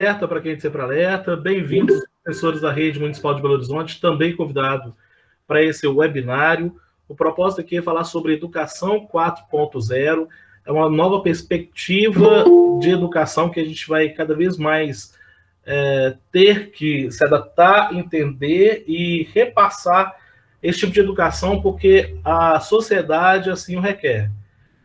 Alerta para quem é sempre alerta. Bem-vindos, professores da Rede Municipal de Belo Horizonte, também convidado para esse webinário. O propósito aqui é falar sobre Educação 4.0, é uma nova perspectiva de educação que a gente vai cada vez mais ter que se adaptar, entender e repassar esse tipo de educação, porque a sociedade assim o requer.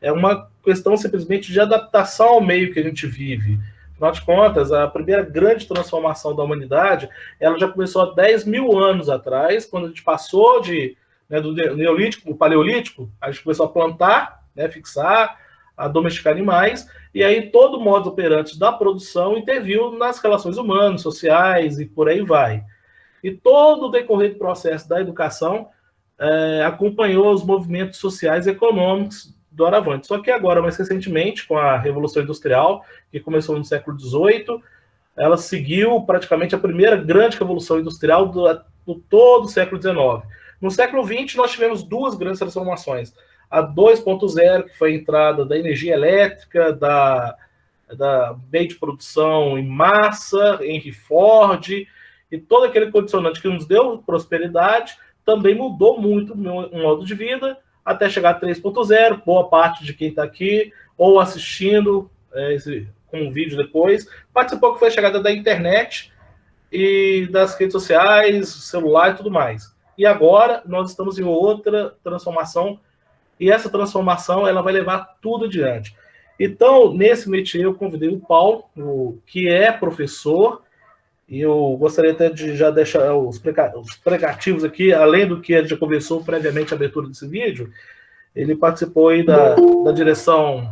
É uma questão simplesmente de adaptação ao meio que a gente vive. Afinal de contas, a primeira grande transformação da humanidade, ela já começou há 10 mil anos atrás, quando a gente passou do Neolítico para o Paleolítico, a gente começou a plantar, fixar, a domesticar animais, e aí todo o modo operante da produção interviu nas relações humanas, sociais e por aí vai. E todo o decorrer do processo da educação acompanhou os movimentos sociais e econômicos do Aravante. Só que agora, mais recentemente, com a Revolução Industrial, que começou no século XVIII, ela seguiu praticamente a primeira grande revolução industrial do todo o século XIX. No século XX, nós tivemos duas grandes transformações. A 2.0, que foi a entrada da energia elétrica, da meio de produção em massa, Henry Ford, e todo aquele condicionante que nos deu prosperidade, também mudou muito o modo de vida, até chegar a 3.0, boa parte de quem está aqui, ou assistindo com um vídeo depois, participou que foi a chegada da internet e das redes sociais, celular e tudo mais. E agora nós estamos em outra transformação, e essa transformação ela vai levar tudo adiante. Então, nesse métier, eu convidei o Paulo, que é professor, e eu gostaria até de já deixar os pregativos aqui, além do que a gente já conversou previamente a abertura desse vídeo. Ele participou aí da direção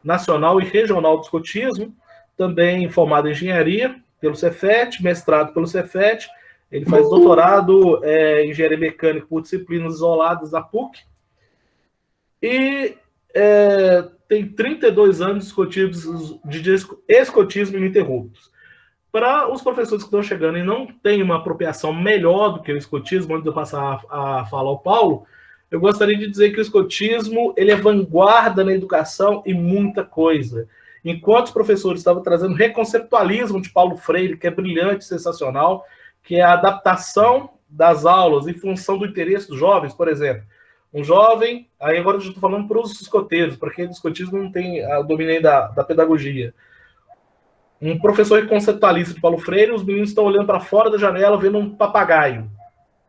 nacional e regional do escotismo, também formado em engenharia pelo Cefet, mestrado pelo Cefet, ele faz doutorado em engenharia mecânica por disciplinas isoladas da PUC, e tem 32 anos de escotismo ininterruptos. Para os professores que estão chegando e não têm uma apropriação melhor do que o escotismo, antes de eu passar a falar ao Paulo, eu gostaria de dizer que o escotismo ele é vanguarda na educação e muita coisa. Enquanto os professores estavam trazendo reconceptualismo de Paulo Freire, que é brilhante, sensacional, que é a adaptação das aulas em função do interesse dos jovens, por exemplo. Um jovem, aí agora eu estou falando para os escoteiros, para quem do escotismo não tem o domínio da pedagogia. Um professor conceptualista de Paulo Freire, os meninos estão olhando para fora da janela, vendo um papagaio.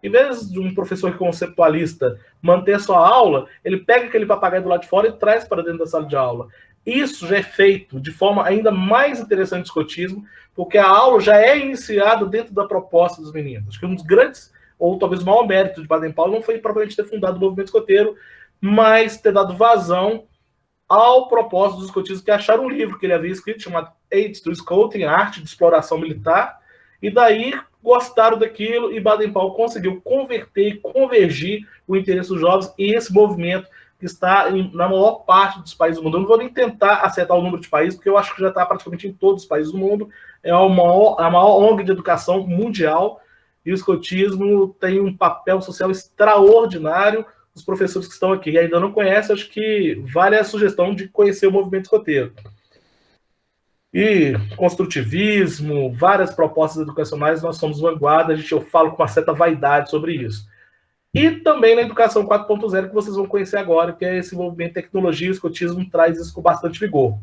Em vez de um professor conceptualista manter a sua aula, ele pega aquele papagaio do lado de fora e traz para dentro da sala de aula. Isso já é feito de forma ainda mais interessante do escotismo, porque a aula já é iniciada dentro da proposta dos meninos. Acho que um dos grandes, ou talvez o maior mérito de Baden-Powell não foi propriamente ter fundado o movimento escoteiro, mas ter dado vazão ao propósito dos escotistas, que acharam um livro que ele havia escrito chamado Aids to Scouting, Arte de Exploração Militar, e daí gostaram daquilo, e Baden-Powell conseguiu converter e convergir o interesse dos jovens e esse movimento que está na maior parte dos países do mundo. Eu não vou nem tentar acertar o número de países, porque eu acho que já está praticamente em todos os países do mundo. É a maior ONG de educação mundial, e o escotismo tem um papel social extraordinário. Os professores que estão aqui e ainda não conhecem, acho que vale a sugestão de conhecer o movimento escoteiro. E construtivismo, várias propostas educacionais, nós somos vanguarda, eu falo com uma certa vaidade sobre isso. E também na Educação 4.0, que vocês vão conhecer agora, que é esse movimento de tecnologia, e o escotismo traz isso com bastante vigor.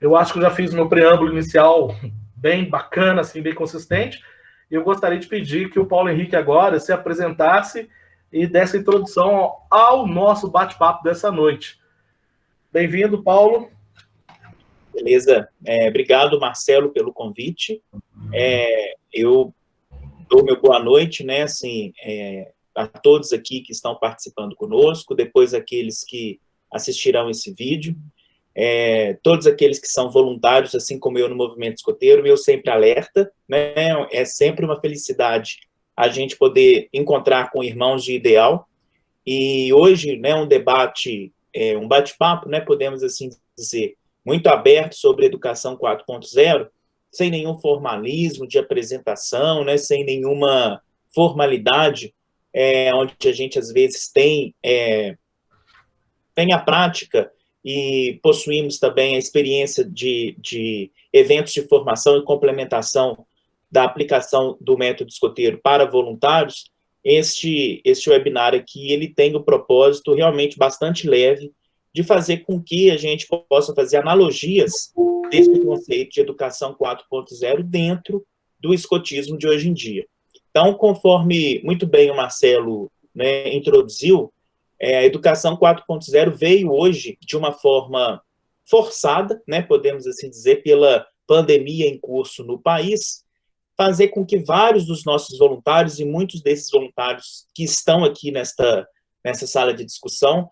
Eu acho que eu já fiz o meu preâmbulo inicial bem bacana, assim, bem consistente, e eu gostaria de pedir que o Paulo Henrique agora se apresentasse e dessa introdução ao nosso bate-papo dessa noite. Bem-vindo, Paulo. Beleza. Obrigado, Marcelo, pelo convite. Eu dou meu boa noite, né, assim, a todos aqui que estão participando conosco, depois aqueles que assistirão esse vídeo, todos aqueles que são voluntários, assim como eu no movimento escoteiro, meu sempre alerta, né, é sempre uma felicidade a gente poder encontrar com irmãos de ideal, e hoje, né, um debate, um bate-papo, né, podemos assim dizer, muito aberto sobre educação 4.0, sem nenhum formalismo de apresentação, né, sem nenhuma formalidade, onde a gente às vezes tem a prática e possuímos também a experiência de eventos de formação e complementação da aplicação do método escoteiro para voluntários, este webinar aqui, ele tem o propósito realmente bastante leve de fazer com que a gente possa fazer analogias desse conceito de educação 4.0 dentro do escotismo de hoje em dia. Então, conforme muito bem o Marcelo, né, introduziu, a educação 4.0 veio hoje de uma forma forçada, né, podemos assim dizer, pela pandemia em curso no país, fazer com que vários dos nossos voluntários, e muitos desses voluntários que estão aqui nessa sala de discussão,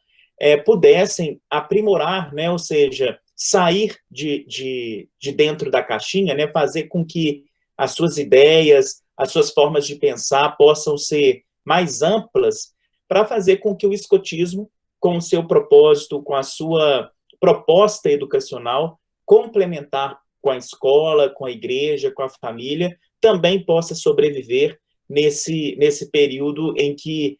pudessem aprimorar, né, ou seja, sair de dentro da caixinha, né, fazer com que as suas ideias, as suas formas de pensar possam ser mais amplas, para fazer com que o escotismo, com o seu propósito, com a sua proposta educacional, complementar com a escola, com a igreja, com a família, também possa sobreviver nesse período em que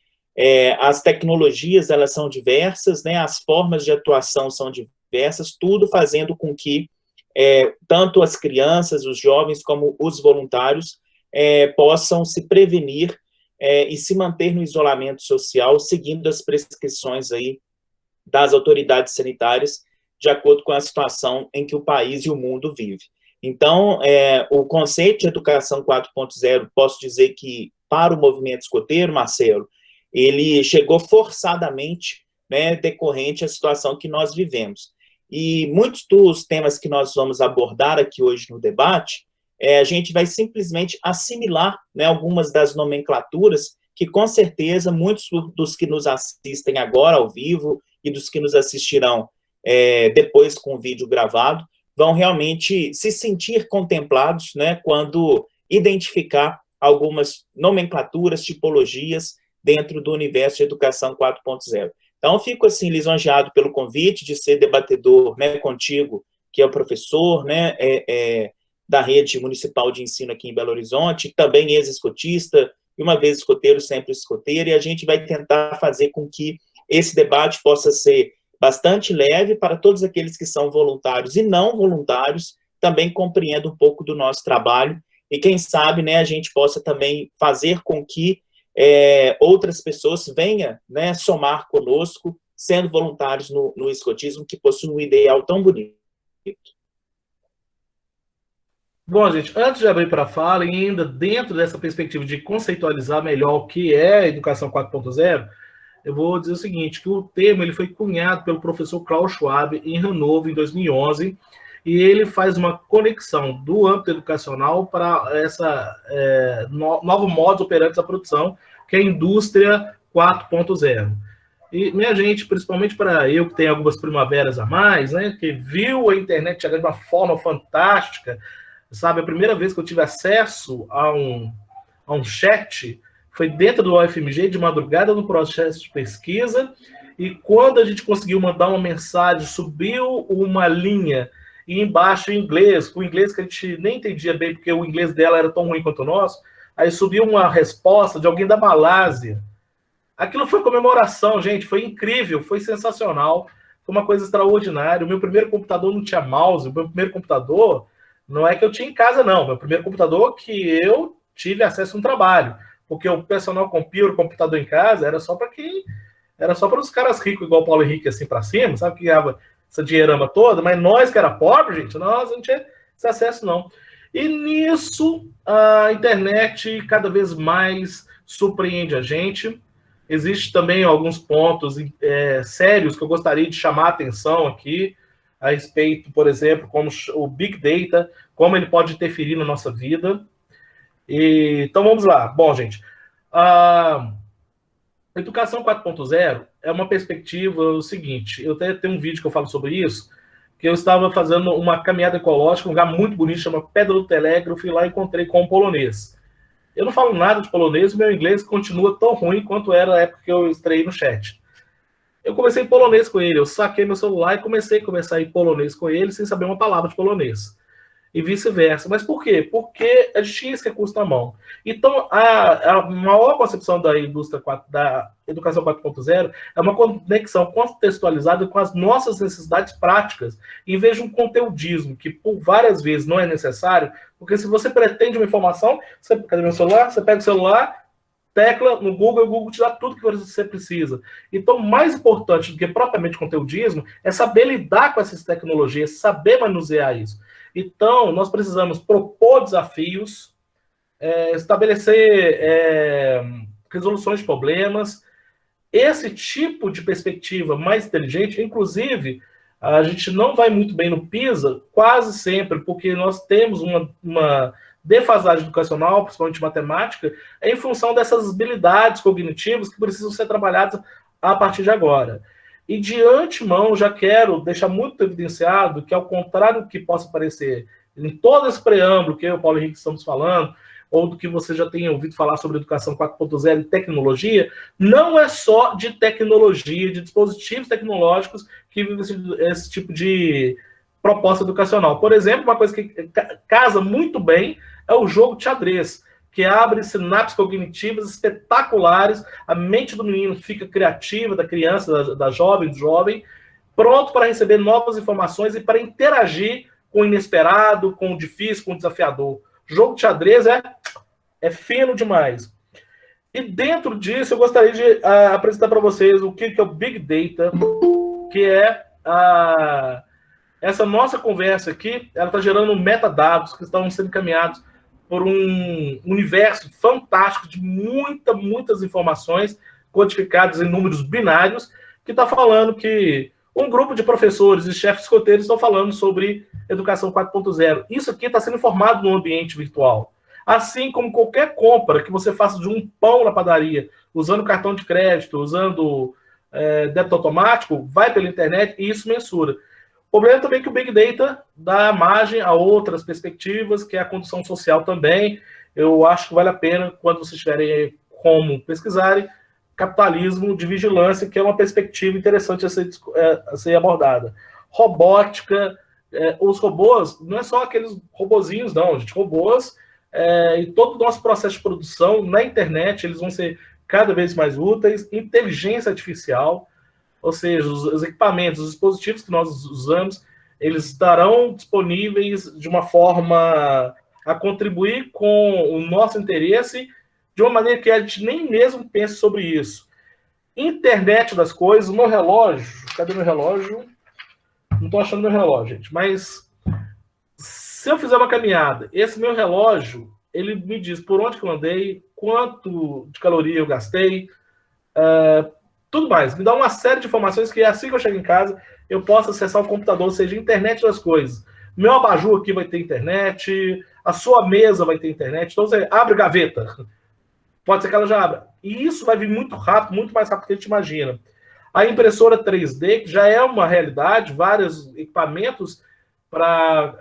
as tecnologias elas são diversas, né, as formas de atuação são diversas, tudo fazendo com que tanto as crianças, os jovens, como os voluntários possam se prevenir e se manter no isolamento social, seguindo as prescrições aí das autoridades sanitárias, de acordo com a situação em que o país e o mundo vive. Então, o conceito de educação 4.0, posso dizer que, para o movimento escoteiro, Marcelo, ele chegou forçadamente, né, decorrente à situação que nós vivemos. E muitos dos temas que nós vamos abordar aqui hoje no debate, a gente vai simplesmente assimilar, né, algumas das nomenclaturas que, com certeza, muitos dos que nos assistem agora ao vivo e dos que nos assistirão depois com o vídeo gravado, vão realmente se sentir contemplados, né, quando identificar algumas nomenclaturas, tipologias dentro do universo de educação 4.0. Então, fico, assim, lisonjeado pelo convite de ser debatedor, né, contigo, que é o professor, né, da rede municipal de ensino aqui em Belo Horizonte, também ex-escotista, e uma vez escoteiro, sempre escoteiro, e a gente vai tentar fazer com que esse debate possa ser bastante leve para todos aqueles que são voluntários e não voluntários, também compreendam um pouco do nosso trabalho, e quem sabe, né, a gente possa também fazer com que outras pessoas venham, né, somar conosco, sendo voluntários no escotismo, que possui um ideal tão bonito. Bom, gente, antes de abrir para a fala, e ainda dentro dessa perspectiva de conceitualizar melhor o que é a educação 4.0, eu vou dizer o seguinte, que o termo ele foi cunhado pelo professor Klaus Schwab em Hannover, em 2011, e ele faz uma conexão do âmbito educacional para essa novo modo operante da produção, que é a indústria 4.0. E, minha gente, principalmente para eu que tenho algumas primaveras a mais, né, que viu a internet chegar de uma forma fantástica, sabe, a primeira vez que eu tive acesso a um chat foi dentro do UFMG, de madrugada, no processo de pesquisa, e quando a gente conseguiu mandar uma mensagem, subiu uma linha, e embaixo em inglês, com inglês que a gente nem entendia bem, porque o inglês dela era tão ruim quanto o nosso, aí subiu uma resposta de alguém da Malásia. Aquilo foi comemoração, gente, foi incrível, foi sensacional, foi uma coisa extraordinária. O meu primeiro computador não tinha mouse, o meu primeiro computador não é que eu tinha em casa, não. Meu primeiro computador que eu tive acesso no trabalho, porque o personal computer, o computador em casa, era só para os caras ricos, igual o Paulo Henrique, assim, para cima, sabe, que ganhava essa dinheirama toda, mas nós que era pobre, gente, nós não tinha esse acesso, não. E nisso, a internet cada vez mais surpreende a gente. Existem também alguns pontos sérios que eu gostaria de chamar a atenção aqui, a respeito, por exemplo, como o Big Data, como ele pode interferir na nossa vida. Então, vamos lá. Bom, gente, a educação 4.0 é uma perspectiva o seguinte, eu até tenho um vídeo que eu falo sobre isso, que eu estava fazendo uma caminhada ecológica, um lugar muito bonito, chama Pedra do Telégrafo, fui lá e encontrei com um polonês. Eu não falo nada de polonês, meu inglês continua tão ruim quanto era na época que eu estreiei no chat. Eu comecei em polonês com ele, eu saquei meu celular e comecei a conversar em polonês com ele, sem saber uma palavra de polonês. e vice-versa. Mas por quê? Porque a gente tinha esse recurso na mão. Então, a maior concepção da indústria da educação 4.0 é uma conexão contextualizada com as nossas necessidades práticas, em vez de um conteudismo, que por várias vezes não é necessário, porque se você pretende uma informação, cadê meu celular? Você pega o celular, tecla no Google, e o Google te dá tudo que você precisa. Então, mais importante do que propriamente conteudismo é saber lidar com essas tecnologias, saber manusear isso. Então, nós precisamos propor desafios, estabelecer resoluções de problemas. Esse tipo de perspectiva mais inteligente, inclusive, a gente não vai muito bem no PISA, quase sempre, porque nós temos uma defasagem educacional, principalmente matemática, em função dessas habilidades cognitivas que precisam ser trabalhadas a partir de agora. E de antemão, já quero deixar muito evidenciado que, ao contrário do que possa parecer em todo esse preâmbulo que eu e o Paulo Henrique estamos falando, ou do que você já tenha ouvido falar sobre educação 4.0 e tecnologia, não é só de tecnologia, de dispositivos tecnológicos que vive esse tipo de proposta educacional. Por exemplo, uma coisa que casa muito bem é o jogo de xadrez, que abre sinapses cognitivas espetaculares, a mente do menino fica criativa, da criança, da jovem, do jovem, pronto para receber novas informações e para interagir com o inesperado, com o difícil, com o desafiador. Jogo de xadrez é fino demais. E dentro disso, eu gostaria de apresentar para vocês o que é o Big Data, que é essa nossa conversa aqui, ela está gerando metadados que estão sendo encaminhados por um universo fantástico de muitas informações codificadas em números binários, que está falando que um grupo de professores e chefes escoteiros estão falando sobre educação 4.0. Isso aqui está sendo informado no ambiente virtual. Assim como qualquer compra que você faça de um pão na padaria, usando cartão de crédito, usando débito automático, vai pela internet e isso mensura. O problema também é que o Big Data dá margem a outras perspectivas, que é a condição social também. Eu acho que vale a pena, quando vocês tiverem como pesquisarem, capitalismo de vigilância, que é uma perspectiva interessante a ser abordada. Robótica, os robôs, não é só aqueles robozinhos, não, gente. Robôs, e todo o nosso processo de produção na internet, eles vão ser cada vez mais úteis. Inteligência artificial, ou seja, os equipamentos, os dispositivos que nós usamos, eles estarão disponíveis de uma forma a contribuir com o nosso interesse de uma maneira que a gente nem mesmo pense sobre isso. Internet das coisas, o meu relógio... Cadê meu relógio? Não estou achando meu relógio, gente. Mas se eu fizer uma caminhada, esse meu relógio, ele me diz por onde que eu andei, quanto de caloria eu gastei, tudo mais. Me dá uma série de informações que assim que eu chego em casa, eu posso acessar o computador, ou seja, internet das coisas. Meu abajur aqui vai ter internet, a sua mesa vai ter internet, então você abre gaveta. Pode ser que ela já abra. E isso vai vir muito rápido, muito mais rápido do que a gente imagina. A impressora 3D, que já é uma realidade, vários equipamentos para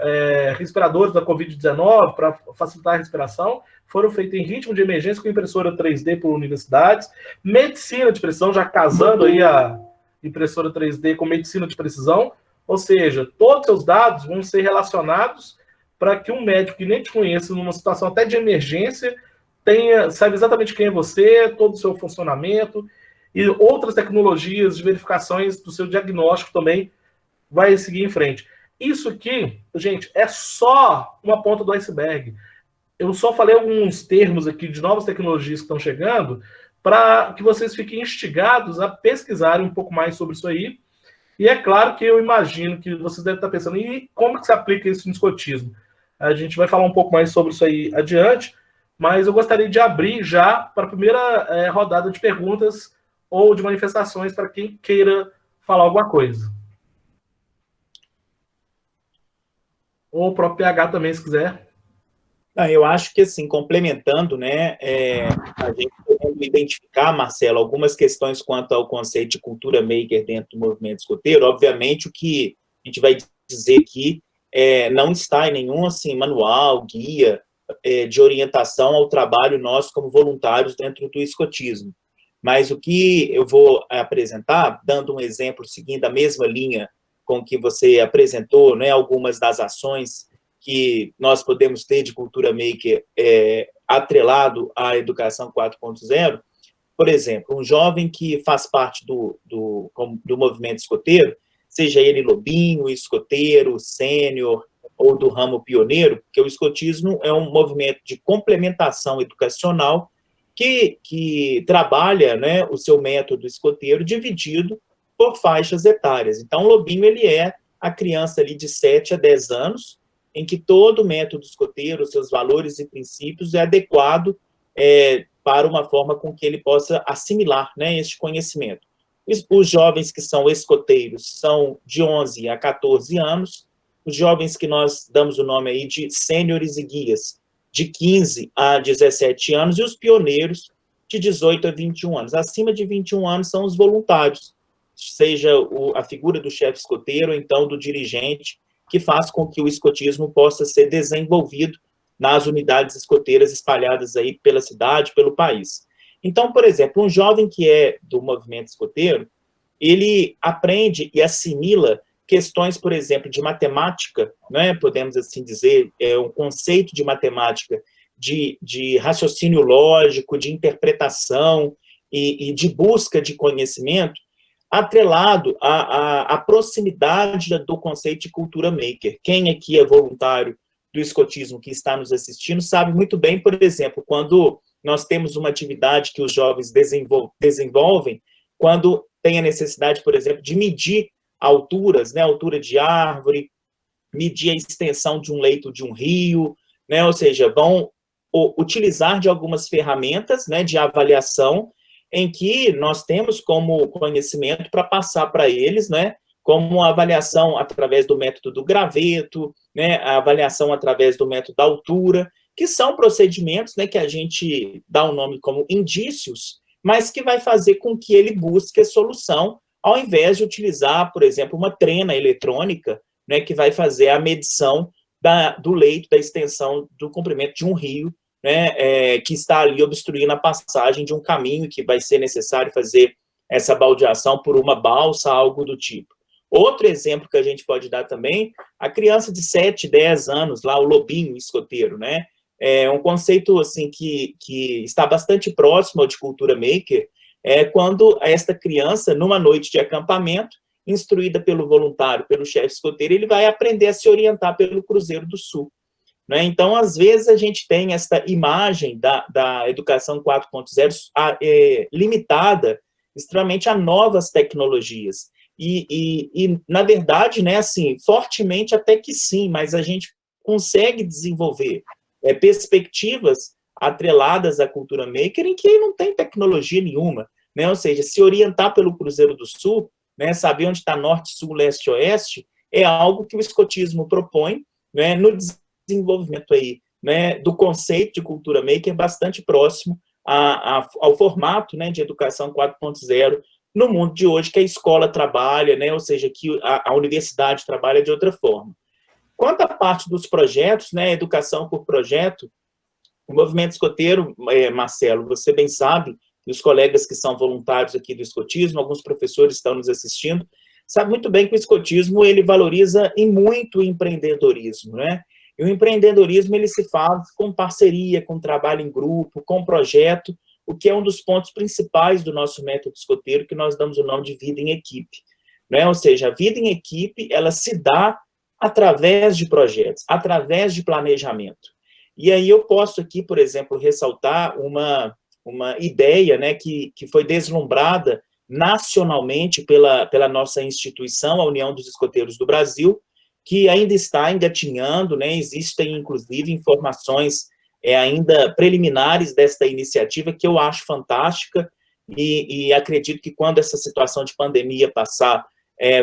respiradores da Covid-19, para facilitar a respiração, foram feitos em ritmo de emergência com impressora 3D por universidades. Medicina de precisão, já casando aí a impressora 3D com medicina de precisão, ou seja, todos os seus dados vão ser relacionados para que um médico que nem te conheça, numa situação até de emergência, sabe exatamente quem é você, todo o seu funcionamento, e outras tecnologias de verificações do seu diagnóstico também vai seguir em frente. Isso aqui, gente, é só uma ponta do iceberg. Eu só falei alguns termos aqui de novas tecnologias que estão chegando para que vocês fiquem instigados a pesquisarem um pouco mais sobre isso aí. E é claro que eu imagino que vocês devem estar pensando, e como que se aplica isso no escotismo? A gente vai falar um pouco mais sobre isso aí adiante, mas eu gostaria de abrir já para a primeira rodada de perguntas ou de manifestações para quem queira falar alguma coisa. Ou o próprio PH também, se quiser. Eu acho que, assim, complementando, né, a gente pode identificar, Marcelo, algumas questões quanto ao conceito de cultura maker dentro do movimento escoteiro. Obviamente, o que a gente vai dizer aqui não está em nenhum, assim, manual, guia de orientação ao trabalho nosso como voluntários dentro do escotismo. Mas o que eu vou apresentar, dando um exemplo, seguindo a mesma linha com que você apresentou, né, algumas das ações que nós podemos ter de cultura maker atrelado à educação 4.0, por exemplo, um jovem que faz parte do movimento escoteiro, seja ele lobinho, escoteiro, sênior ou do ramo pioneiro, porque o escotismo é um movimento de complementação educacional que trabalha, né, o seu método escoteiro dividido por faixas etárias. Então, o lobinho ele é a criança ali de 7 a 10 anos, em que todo o método escoteiro, seus valores e princípios é adequado para uma forma com que ele possa assimilar, né, este conhecimento. Os jovens que são escoteiros são de 11 a 14 anos, os jovens que nós damos o nome aí de sêniores e guias, de 15 a 17 anos, e os pioneiros, de 18 a 21 anos. Acima de 21 anos são os voluntários, seja a figura do chefe escoteiro, ou então do dirigente, que faz com que o escotismo possa ser desenvolvido nas unidades escoteiras espalhadas aí pela cidade, pelo país. Então, por exemplo, um jovem que é do movimento escoteiro, ele aprende e assimila questões, por exemplo, de matemática, né, podemos assim dizer, um conceito de matemática, de raciocínio lógico, de interpretação e de busca de conhecimento, atrelado à proximidade do conceito de cultura maker. Quem aqui é voluntário do escotismo que está nos assistindo sabe muito bem, por exemplo, quando nós temos uma atividade que os jovens desenvolvem, quando tem a necessidade, por exemplo, de medir alturas, né, altura de árvore, medir a extensão de um leito de um rio, né, ou seja, vão utilizar de algumas ferramentas, né, de avaliação, em que nós temos como conhecimento para passar para eles, né, como a avaliação através do método do graveto, né, a avaliação através do método da altura, que são procedimentos, né, que a gente dá o nome como indícios, mas que vai fazer com que ele busque a solução, ao invés de utilizar, por exemplo, uma trena eletrônica, né, que vai fazer a medição do leito, da extensão do comprimento de um rio, né, que está ali obstruindo a passagem de um caminho, que vai ser necessário fazer essa baldeação por uma balsa, algo do tipo. Outro exemplo que a gente pode dar também, a criança de 7, 10 anos, lá, o lobinho escoteiro, né? É um conceito, assim, que está bastante próximo ao de cultura maker, quando esta criança, numa noite de acampamento, instruída pelo voluntário, pelo chefe escoteiro, ele vai aprender a se orientar pelo Cruzeiro do Sul. Né? Então, às vezes, a gente tem essa imagem da educação 4.0 limitada extremamente a novas tecnologias. E, na verdade, né, assim, fortemente até que sim, mas a gente consegue desenvolver perspectivas atreladas à cultura maker em que não tem tecnologia nenhuma, né? Ou seja, se orientar pelo Cruzeiro do Sul, né, saber onde está norte, sul, leste, oeste, é algo que o escotismo propõe, né, no desenvolvimento aí, né, do conceito de cultura maker bastante próximo ao formato, né, de educação 4.0 no mundo de hoje, que a escola trabalha, né, ou seja, que a universidade trabalha de outra forma. Quanto à parte dos projetos, né, educação por projeto, o movimento escoteiro, Marcelo, você bem sabe, e os colegas que são voluntários aqui do escotismo, alguns professores estão nos assistindo, sabe muito bem que o escotismo, ele valoriza em muito o empreendedorismo, né? E o empreendedorismo, ele se faz com parceria, com trabalho em grupo, com projeto, o que é um dos pontos principais do nosso método escoteiro, que nós damos o nome de vida em equipe, né? Ou seja, a vida em equipe, ela se dá através de projetos, através de planejamento. E aí eu posso aqui, por exemplo, ressaltar uma ideia, né, que foi deslumbrada nacionalmente pela nossa instituição, a União dos Escoteiros do Brasil, que ainda está engatinhando, né, existem, inclusive, informações ainda preliminares desta iniciativa, que eu acho fantástica, e acredito que quando essa situação de pandemia passar,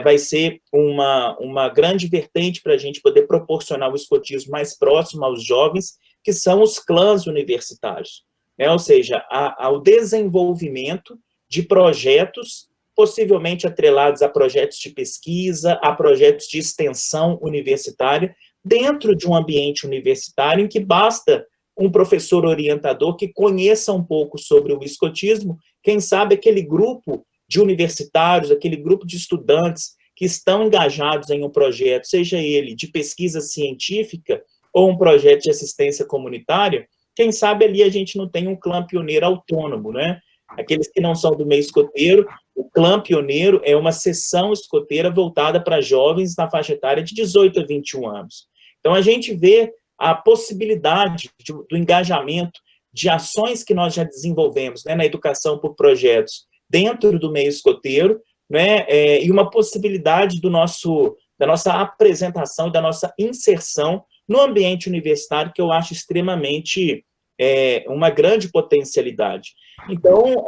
vai ser uma grande vertente para a gente poder proporcionar o escotismo mais próximo aos jovens, que são os clãs universitários. Ou seja, ao desenvolvimento de projetos, possivelmente atrelados a projetos de pesquisa, a projetos de extensão universitária, dentro de um ambiente universitário em que basta um professor orientador que conheça um pouco sobre o escotismo, quem sabe aquele grupo de universitários, aquele grupo de estudantes que estão engajados em um projeto, seja ele de pesquisa científica, ou um projeto de assistência comunitária, quem sabe ali a gente não tem um clã pioneiro autônomo, né? Aqueles que não são do meio escoteiro, o clã pioneiro é uma seção escoteira voltada para jovens na faixa etária de 18 a 21 anos. Então, a gente vê a possibilidade do engajamento de ações que nós já desenvolvemos, né, na educação por projetos dentro do meio escoteiro, né, e uma possibilidade da nossa apresentação e da nossa inserção no ambiente universitário, que eu acho extremamente uma grande potencialidade. Então,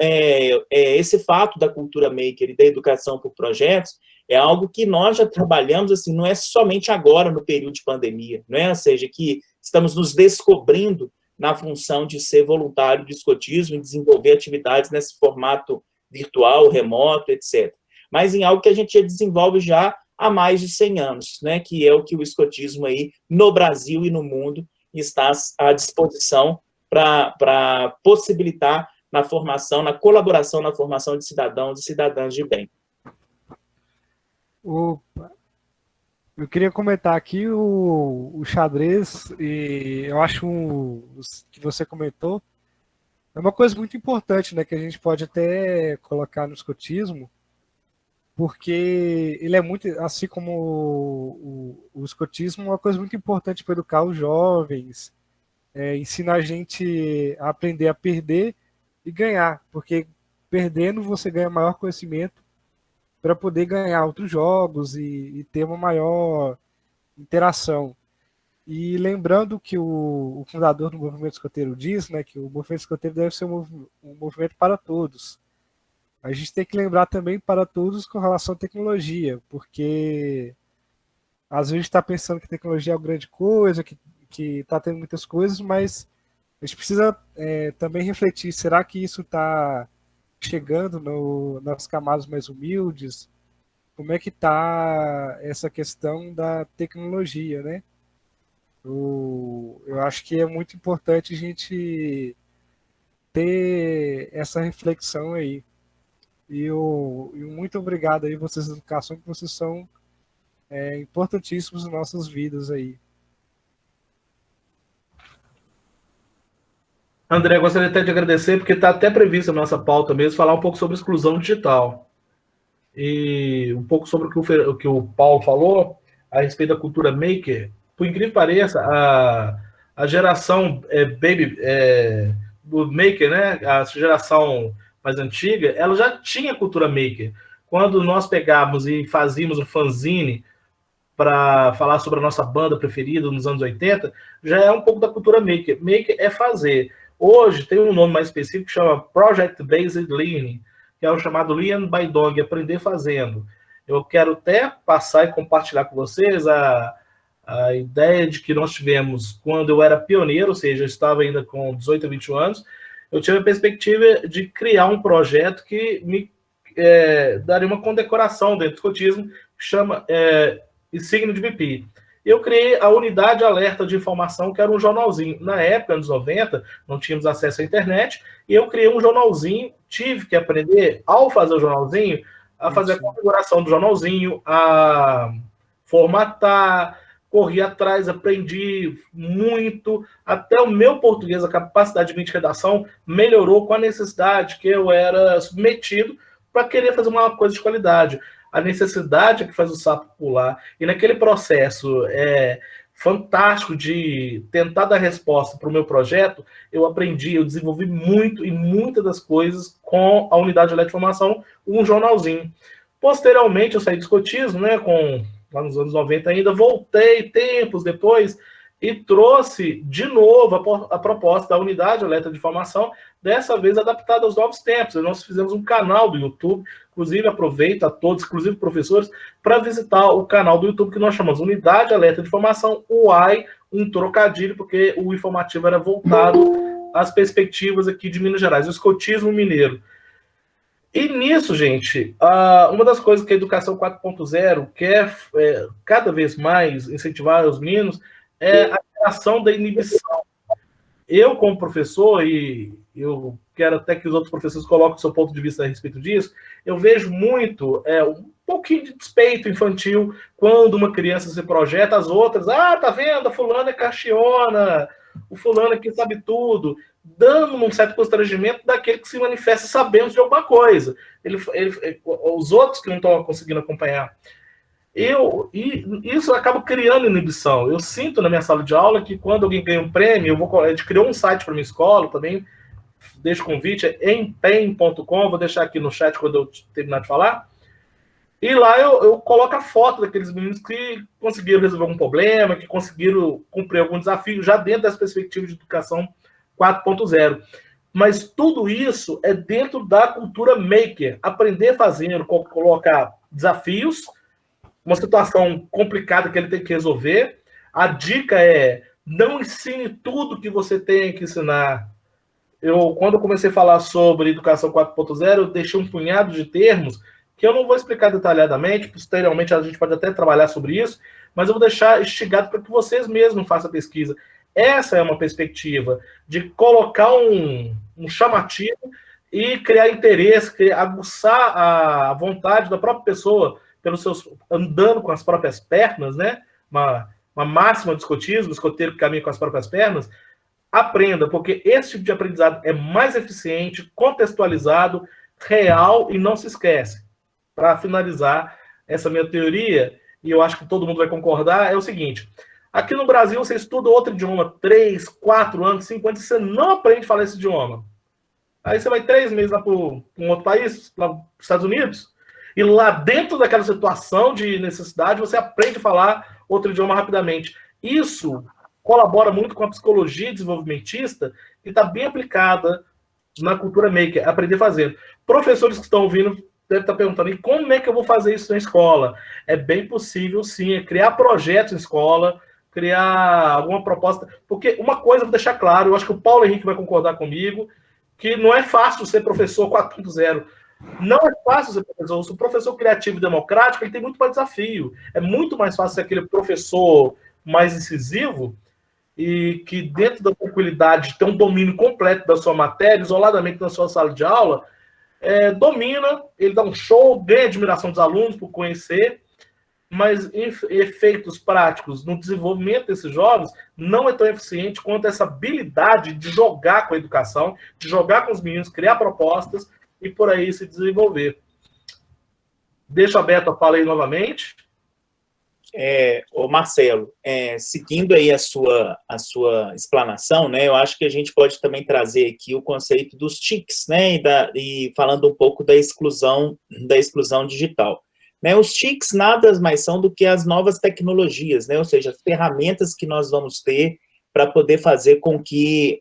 esse fato da cultura maker e da educação por projetos é algo que nós já trabalhamos, assim, não é somente agora, no período de pandemia, não é? Ou seja, que estamos nos descobrindo na função de ser voluntário de escotismo e desenvolver atividades nesse formato virtual, remoto, etc. Mas em algo que a gente já desenvolve já há mais de 100 anos, né? Que é o que o escotismo aí, no Brasil e no mundo, está à disposição para possibilitar na formação, na colaboração na formação de cidadãos e cidadãs de bem. Opa. Eu queria comentar aqui o xadrez, e eu acho que você comentou, é uma coisa muito importante, né, que a gente pode até colocar no escotismo, porque ele é muito, assim como o escotismo, uma coisa muito importante para educar os jovens, ensina a gente a aprender a perder e ganhar, porque perdendo você ganha maior conhecimento para poder ganhar outros jogos e ter uma maior interação. E lembrando que o fundador do movimento escoteiro diz, né, que o movimento escoteiro deve ser um movimento para todos. A gente tem que lembrar também para todos com relação à tecnologia, porque às vezes a gente está pensando que tecnologia é uma grande coisa, que está tendo muitas coisas, mas a gente precisa também refletir, será que isso está chegando nas camadas mais humildes? Como é que está essa questão da tecnologia, né? Eu acho que é muito importante a gente ter essa reflexão aí. E muito obrigado aí, vocês da educação, que vocês são importantíssimos nas nossas vidas aí. André, gostaria até de agradecer, porque está até prevista a nossa pauta mesmo, falar um pouco sobre exclusão digital. E um pouco sobre o que o Paulo falou a respeito da cultura maker. Por incrível que pareça, a geração do maker, né, a geração mais antiga, ela já tinha cultura maker. Quando nós pegávamos e fazíamos um fanzine para falar sobre a nossa banda preferida nos anos 80, já é um pouco da cultura maker. Maker é fazer. Hoje tem um nome mais específico que chama Project Based Learning, que é o chamado Learn by Dog, aprender fazendo. Eu quero até passar e compartilhar com vocês a ideia de que nós tivemos quando eu era pioneiro, ou seja, eu estava ainda com 18 a 21 anos, eu tive a perspectiva de criar um projeto que me daria uma condecoração dentro do escotismo, que chama Insignia de BP. Eu criei a Unidade Alerta de Informação, que era um jornalzinho. Na época, anos 90, não tínhamos acesso à internet, e eu criei um jornalzinho, tive que aprender, ao fazer o jornalzinho, a fazer a configuração do jornalzinho, a formatar, corri atrás, aprendi muito, até o meu português, a capacidade de redação, melhorou com a necessidade que eu era submetido para querer fazer uma coisa de qualidade. A necessidade que faz o sapo pular. E naquele processo fantástico de tentar dar resposta para o meu projeto, eu aprendi, eu desenvolvi muito e muitas das coisas com a Unidade de Informação, um jornalzinho. Posteriormente, eu saí do escotismo, né, lá nos anos 90 ainda, voltei tempos depois e trouxe de novo a proposta da Unidade Alerta de Informação, dessa vez adaptada aos novos tempos. Nós fizemos um canal do YouTube, inclusive aproveito a todos, inclusive professores, para visitar o canal do YouTube que nós chamamos Unidade Alerta de Informação, UAI, um trocadilho, porque o informativo era voltado às perspectivas aqui de Minas Gerais, o escotismo mineiro. E nisso, gente, uma das coisas que a Educação 4.0 quer cada vez mais incentivar os meninos é a criação da inibição. Eu, como professor, e eu quero até que os outros professores coloquem o seu ponto de vista a respeito disso, eu vejo muito pouquinho de despeito infantil quando uma criança se projeta, as outras, tá vendo, a fulana é caxiona, o fulano aqui sabe tudo, dando um certo constrangimento daquele que se manifesta sabendo de alguma coisa. Os outros que não estão conseguindo acompanhar. E isso acaba criando inibição. Eu sinto na minha sala de aula que quando alguém ganha um prêmio, a gente criou um site para minha escola também, deixo o convite, é empenho.com, vou deixar aqui no chat quando eu terminar de falar. E lá eu coloco a foto daqueles meninos que conseguiram resolver algum problema, que conseguiram cumprir algum desafio, já dentro das perspectivas de educação 4.0. Mas tudo isso é dentro da cultura maker. Aprender fazendo, colocar desafios, uma situação complicada que ele tem que resolver. A dica é, não ensine tudo que você tem que ensinar. Quando eu comecei a falar sobre educação 4.0, eu deixei um punhado de termos que eu não vou explicar detalhadamente, posteriormente a gente pode até trabalhar sobre isso, mas eu vou deixar instigado para que vocês mesmos façam a pesquisa. Essa é uma perspectiva de colocar um chamativo e criar interesse, aguçar a vontade da própria pessoa, andando com as próprias pernas, né? Uma máxima de escotismo, o escoteiro que caminha com as próprias pernas. Aprenda, porque esse tipo de aprendizado é mais eficiente, contextualizado, real e não se esquece. Para finalizar essa minha teoria, e eu acho que todo mundo vai concordar, é o seguinte: aqui no Brasil você estuda outro idioma 3, 4 anos, 5 anos, e você não aprende a falar esse idioma. Aí você vai 3 meses lá para um outro país, lá para os Estados Unidos, e lá dentro daquela situação de necessidade, você aprende a falar outro idioma rapidamente. Isso colabora muito com a psicologia desenvolvimentista e está bem aplicada na cultura maker, aprender fazendo. Professores que estão ouvindo devem estar perguntando, e como é que eu vou fazer isso na escola? É bem possível, sim, é criar projetos em escola, criar alguma proposta, porque uma coisa eu vou deixar claro, eu acho que o Paulo Henrique vai concordar comigo, que não é fácil ser professor 4.0. Não é fácil ser professor. Se o professor criativo e democrático, ele tem muito mais desafio. É muito mais fácil ser aquele professor mais incisivo e que dentro da tranquilidade tem um domínio completo da sua matéria, isoladamente na sua sala de aula, domina, ele dá um show, ganha admiração dos alunos por conhecer, mas efeitos práticos no desenvolvimento desses jovens não é tão eficiente quanto essa habilidade de jogar com a educação, de jogar com os meninos, criar propostas e por aí se desenvolver. Deixo aberto a fala aí novamente. Ô Marcelo, seguindo aí a sua explanação, né, eu acho que a gente pode também trazer aqui o conceito dos TICs, né, e falando um pouco da exclusão digital. Né, os TICs nada mais são do que as novas tecnologias, né, ou seja, as ferramentas que nós vamos ter para poder fazer com que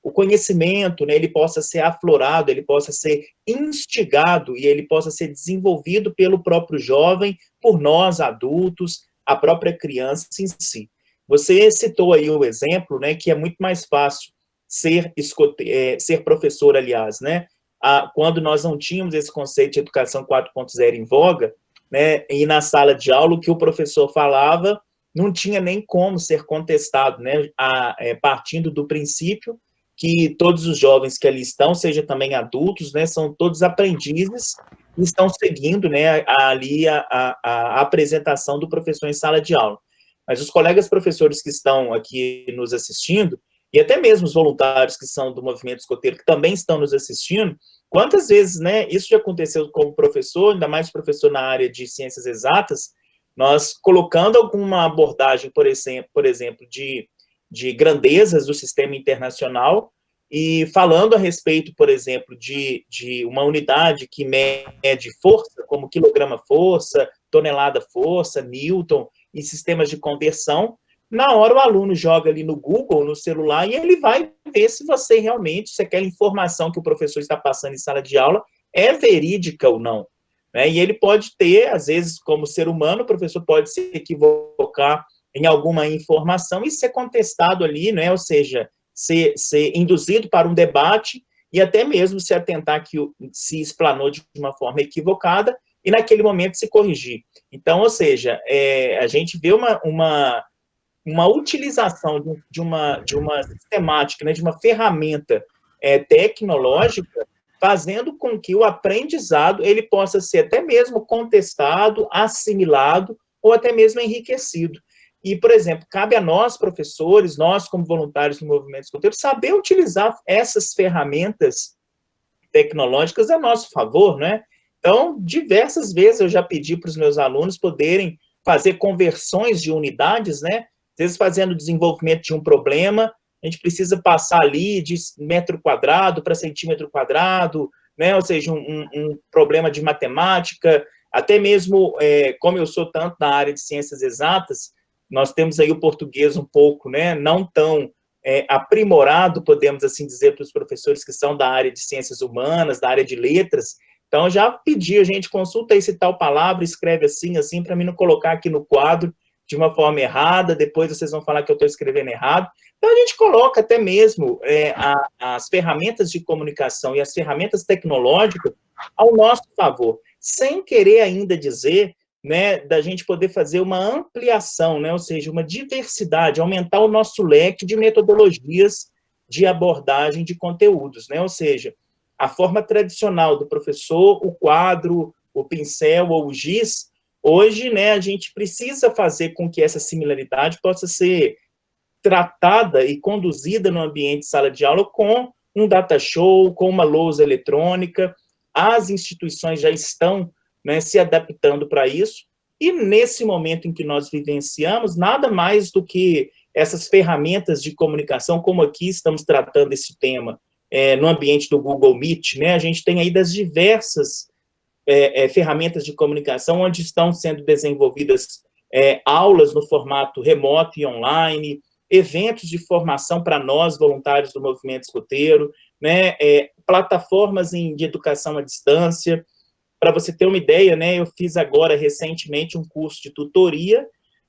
o conhecimento, né, ele possa ser aflorado, ele possa ser instigado e ele possa ser desenvolvido pelo próprio jovem, por nós, adultos, a própria criança em si. Você citou aí o exemplo, né, que é muito mais fácil ser professor, aliás, né, quando nós não tínhamos esse conceito de educação 4.0 em voga, né, e na sala de aula o que o professor falava não tinha nem como ser contestado, né, partindo do princípio que todos os jovens que ali estão, seja também adultos, né, são todos aprendizes e estão seguindo, né, ali a apresentação do professor em sala de aula. Mas os colegas professores que estão aqui nos assistindo, e até mesmo os voluntários que são do movimento escoteiro, que também estão nos assistindo, quantas vezes, né, isso já aconteceu como professor, ainda mais professor na área de ciências exatas, nós colocando alguma abordagem, por exemplo, de grandezas do sistema internacional, e falando a respeito, por exemplo, de uma unidade que mede força, como quilograma-força, tonelada-força, Newton, e sistemas de conversão, na hora o aluno joga ali no Google, no celular, e ele vai ver se você realmente, se aquela informação que o professor está passando em sala de aula é verídica ou não. Né? E ele pode ter, às vezes, como ser humano, o professor pode se equivocar em alguma informação e ser contestado ali, né? Ou seja, ser induzido para um debate e até mesmo se atentar que se explanou de uma forma equivocada e naquele momento se corrigir. Então, ou seja, a gente vê uma utilização de uma sistemática, né, de uma ferramenta tecnológica fazendo com que o aprendizado ele possa ser até mesmo contestado, assimilado ou até mesmo enriquecido. E, por exemplo, cabe a nós, professores, nós como voluntários do movimento escoteiro, saber utilizar essas ferramentas tecnológicas a nosso favor, né? Então, diversas vezes eu já pedi para os meus alunos poderem fazer conversões de unidades, né? Às vezes fazendo o desenvolvimento de um problema, a gente precisa passar ali de metro quadrado para centímetro quadrado, né? Ou seja, um problema de matemática, até mesmo, como eu sou tanto na área de ciências exatas, nós temos aí o português um pouco, né? Não tão aprimorado, podemos assim dizer, para os professores que são da área de ciências humanas, da área de letras. Então, já pedi, a gente consulta aí se tal palavra, escreve assim, assim, para mim não colocar aqui no quadro de uma forma errada, depois vocês vão falar que eu estou escrevendo errado. Então, a gente coloca até mesmo as ferramentas de comunicação e as ferramentas tecnológicas ao nosso favor, sem querer ainda dizer, né, da gente poder fazer uma ampliação, né, ou seja, uma diversidade, aumentar o nosso leque de metodologias de abordagem de conteúdos, né, ou seja, a forma tradicional do professor, o quadro, o pincel ou o giz, hoje, né, a gente precisa fazer com que essa similaridade possa ser tratada e conduzida no ambiente de sala de aula com um data show, com uma lousa eletrônica. As instituições já estão, né, se adaptando para isso, e nesse momento em que nós vivenciamos, nada mais do que essas ferramentas de comunicação, como aqui estamos tratando esse tema, no ambiente do Google Meet, né, a gente tem aí das diversas ferramentas de comunicação, onde estão sendo desenvolvidas aulas no formato remoto e online, eventos de formação para nós, voluntários do movimento escoteiro, né, plataformas de educação à distância. Para você ter uma ideia, né, eu fiz agora, recentemente, um curso de tutoria,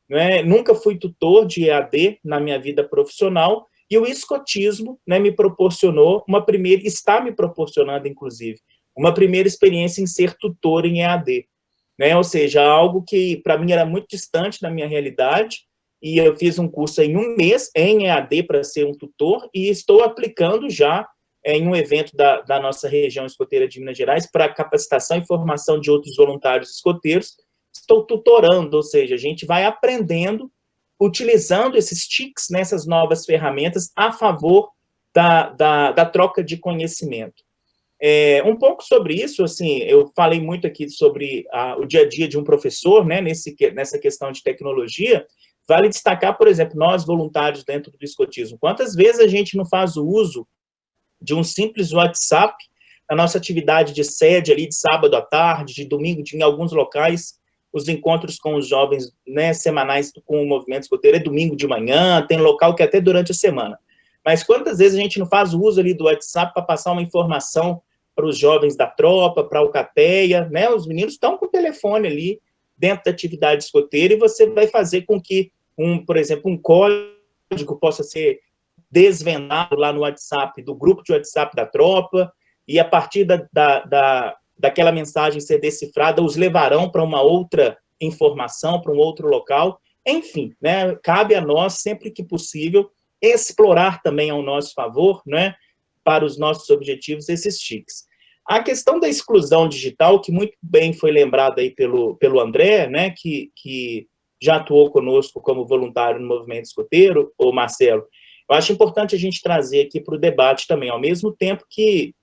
né, nunca fui tutor de EAD na minha vida profissional, e o escotismo, né, me proporcionou está me proporcionando, inclusive, uma primeira experiência em ser tutor em EAD, né, ou seja, algo que para mim era muito distante da minha realidade, e eu fiz um curso em um mês em EAD para ser um tutor, e estou aplicando já em um evento da nossa região escoteira de Minas Gerais para capacitação e formação de outros voluntários escoteiros. Estou tutorando, ou seja, a gente vai aprendendo, utilizando esses TICs, nessas novas ferramentas, a favor da troca de conhecimento. Um pouco sobre isso, assim, eu falei muito aqui sobre o dia a dia de um professor, né, nessa questão de tecnologia. Vale destacar, por exemplo, nós voluntários dentro do escotismo, quantas vezes a gente não faz o uso de um simples WhatsApp na nossa atividade de sede ali de sábado à tarde, de domingo, em alguns locais, os encontros com os jovens, né, semanais com o movimento escoteiro é domingo de manhã, tem local que é até durante a semana. Mas quantas vezes a gente não faz o uso ali do WhatsApp para passar uma informação para os jovens da tropa, para a Alcateia, né? Os meninos estão com o telefone ali dentro da atividade escoteira e você vai fazer com que, por exemplo, um código possa ser desvendado lá no WhatsApp, do grupo de WhatsApp da tropa, e a partir daquela mensagem ser decifrada, os levarão para uma outra informação, para um outro local. Enfim, né, cabe a nós, sempre que possível, explorar também ao nosso favor, né, para os nossos objetivos, esses TICs. A questão da exclusão digital, que muito bem foi lembrada aí pelo André, né, que já atuou conosco como voluntário no movimento escoteiro, o Marcelo, eu acho importante a gente trazer aqui para o debate também, ao mesmo tempo que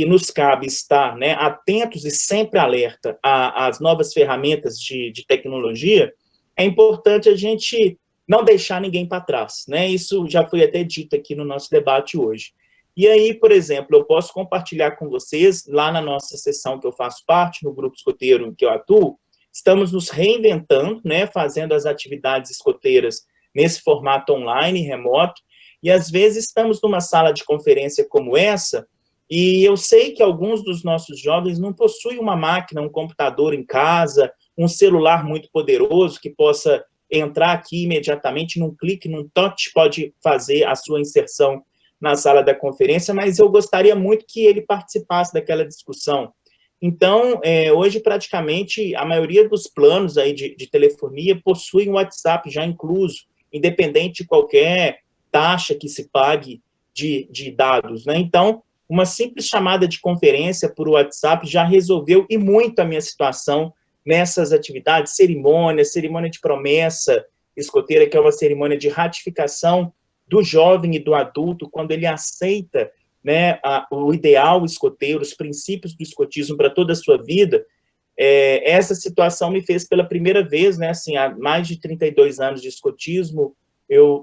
nos cabe estar, né, atentos e sempre alerta às novas ferramentas de tecnologia, é importante a gente não deixar ninguém para trás, né? Isso já foi até dito aqui no nosso debate hoje. E aí, por exemplo, eu posso compartilhar com vocês, lá na nossa sessão que eu faço parte, no grupo escoteiro que eu atuo, estamos nos reinventando, né, fazendo as atividades escoteiras nesse formato online, remoto, e às vezes estamos numa sala de conferência como essa, e eu sei que alguns dos nossos jovens não possuem uma máquina, um computador em casa, um celular muito poderoso que possa entrar aqui imediatamente, num clique, num touch, pode fazer a sua inserção na sala da conferência, mas eu gostaria muito que ele participasse daquela discussão. Então, hoje, praticamente, a maioria dos planos aí de telefonia possuem o WhatsApp já incluso, independente de qualquer taxa que se pague de dados, né? Então, uma simples chamada de conferência por WhatsApp já resolveu e muito a minha situação nessas atividades, cerimônia de promessa escoteira, que é uma cerimônia de ratificação do jovem e do adulto, quando ele aceita, né, o ideal escoteiro, os princípios do escotismo para toda a sua vida. Essa situação me fez pela primeira vez, né, assim, há mais de 32 anos de escotismo,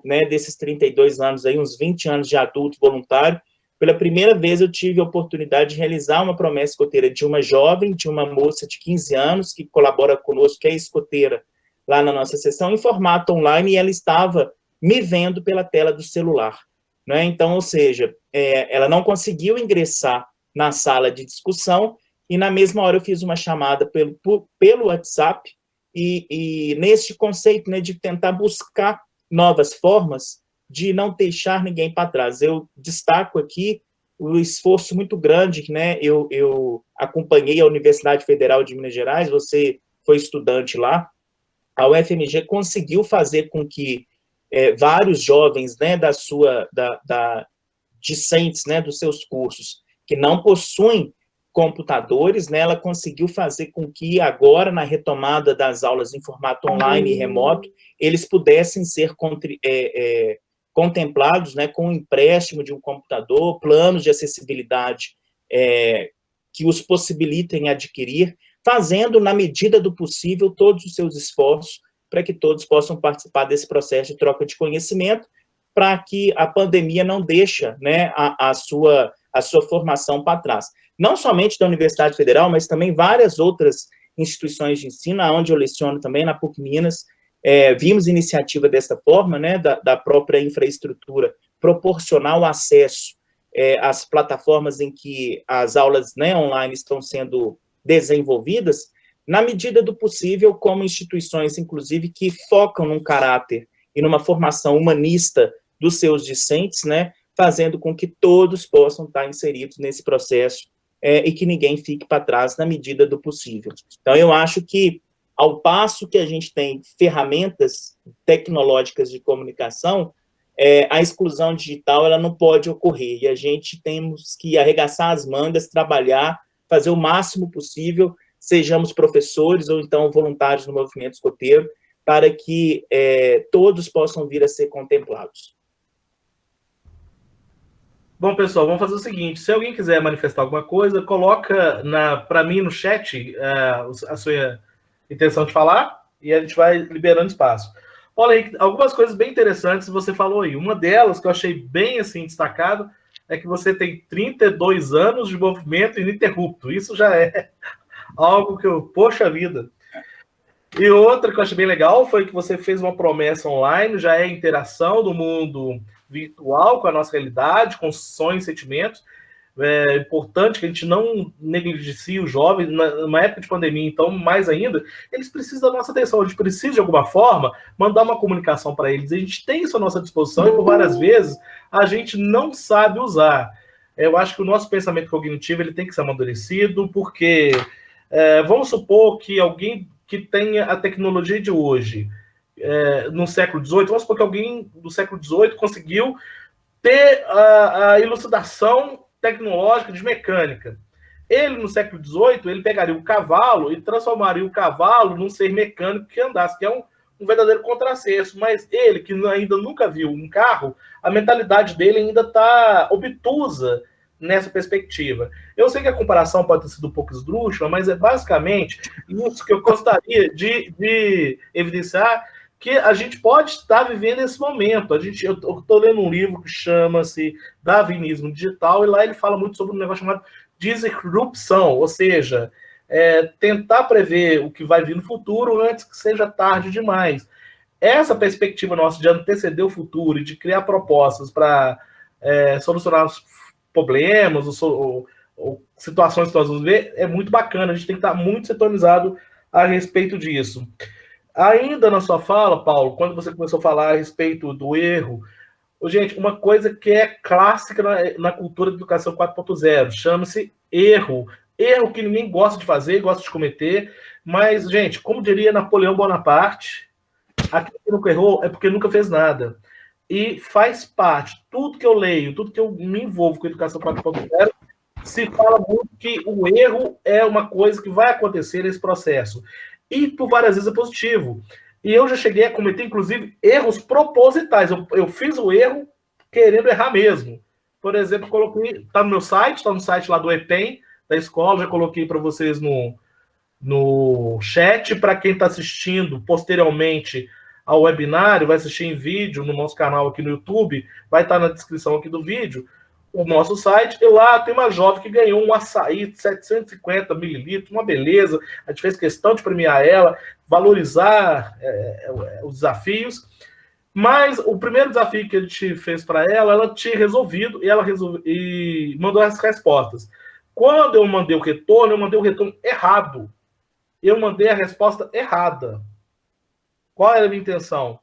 né, desses 32 anos aí, uns 20 anos de adulto voluntário, pela primeira vez eu tive a oportunidade de realizar uma promessa escoteira de uma jovem, de uma moça de 15 anos, que colabora conosco, que é escoteira lá na nossa sessão, em formato online, e ela estava me vendo pela tela do celular, né? Então, ou seja, ela não conseguiu ingressar na sala de discussão, e na mesma hora eu fiz uma chamada pelo WhatsApp, e nesse conceito, né, de tentar buscar novas formas de não deixar ninguém para trás. Eu destaco aqui o esforço muito grande, né? Eu acompanhei a Universidade Federal de Minas Gerais, você foi estudante lá, a UFMG conseguiu fazer com que vários jovens, né, discentes, né, dos seus cursos, que não possuem computadores, né, ela conseguiu fazer com que agora, na retomada das aulas em formato online e remoto, eles pudessem ser contemplados, né, com o empréstimo de um computador, planos de acessibilidade que os possibilitem adquirir, fazendo, na medida do possível, todos os seus esforços para que todos possam participar desse processo de troca de conhecimento, para que a pandemia não deixe, né, a sua formação para trás. Não somente da Universidade Federal, mas também várias outras instituições de ensino, onde eu leciono também, na PUC Minas, vimos iniciativa dessa forma, né, da própria infraestrutura, proporcionar o acesso às plataformas em que as aulas, né, online estão sendo desenvolvidas, na medida do possível, como instituições, inclusive, que focam num caráter e numa formação humanista dos seus discentes, né, fazendo com que todos possam estar inseridos nesse processo e que ninguém fique para trás na medida do possível. Então, eu acho que, ao passo que a gente tem ferramentas tecnológicas de comunicação, a exclusão digital ela não pode ocorrer, e a gente temos que arregaçar as mangas, trabalhar, fazer o máximo possível, sejamos professores ou então voluntários no movimento escoteiro, para que todos possam vir a ser contemplados. Bom, pessoal, vamos fazer o seguinte, se alguém quiser manifestar alguma coisa, coloca para mim no chat a sua intenção de falar, e a gente vai liberando espaço. Olha aí, algumas coisas bem interessantes você falou aí. Uma delas, que eu achei bem assim destacado, é que você tem 32 anos de movimento ininterrupto. Isso já é algo que poxa vida. E outra que eu achei bem legal foi que você fez uma promessa online, já é interação do mundo virtual com a nossa realidade, com sonhos e sentimentos. É importante que a gente não negligencie os jovens, numa época de pandemia, então, mais ainda, eles precisam da nossa atenção, a gente precisa, de alguma forma, mandar uma comunicação para eles. A gente tem isso à nossa disposição e, por várias vezes, a gente não sabe usar. Eu acho que o nosso pensamento cognitivo ele tem que ser amadurecido, porque vamos supor que alguém que tenha a tecnologia de hoje, no século XVIII, vamos supor que alguém do século XVIII conseguiu ter a elucidação tecnológica de mecânica. Ele, no século XVIII, ele pegaria o cavalo e transformaria o cavalo num ser mecânico que andasse, que é um verdadeiro contrassenso. Mas ele, que ainda nunca viu um carro, a mentalidade dele ainda está obtusa nessa perspectiva. Eu sei que a comparação pode ter sido um pouco esdrúxula, mas é basicamente isso que eu gostaria de evidenciar, que a gente pode estar vivendo esse momento. Eu estou lendo um livro que chama-se Darwinismo Digital, e lá ele fala muito sobre um negócio chamado disrupção, ou seja, tentar prever o que vai vir no futuro antes que seja tarde demais. Essa perspectiva nossa de anteceder o futuro e de criar propostas para solucionar os problemas ou situações que nós vamos ver é muito bacana. A gente tem que estar muito sintonizado a respeito disso. Ainda na sua fala, Paulo, quando você começou a falar a respeito do erro, gente, uma coisa que é clássica na cultura de educação 4.0, chama-se erro. Erro que ninguém gosta de fazer, gosta de cometer, mas, gente, como diria Napoleão Bonaparte, aquele que nunca errou é porque nunca fez nada. E faz parte, tudo que eu leio, tudo que eu me envolvo com a educação 4.0, se fala muito que o erro é uma coisa que vai acontecer nesse processo. E por várias vezes é positivo. E eu já cheguei a cometer, inclusive, erros propositais. Eu fiz o erro querendo errar mesmo. Por exemplo, coloquei, está no meu site, está no site lá do EPEM, da escola, já coloquei para vocês no chat, para quem está assistindo posteriormente ao webinário, vai assistir em vídeo no nosso canal aqui no YouTube, vai estar na descrição aqui do vídeo, o nosso site, e lá tem uma jovem que ganhou um açaí de 750 mililitros, uma beleza, a gente fez questão de premiar ela, valorizar os desafios, mas o primeiro desafio que a gente fez para ela tinha resolvido, e mandou as respostas. Quando eu mandei o retorno errado. Eu mandei a resposta errada. Qual era a minha intenção?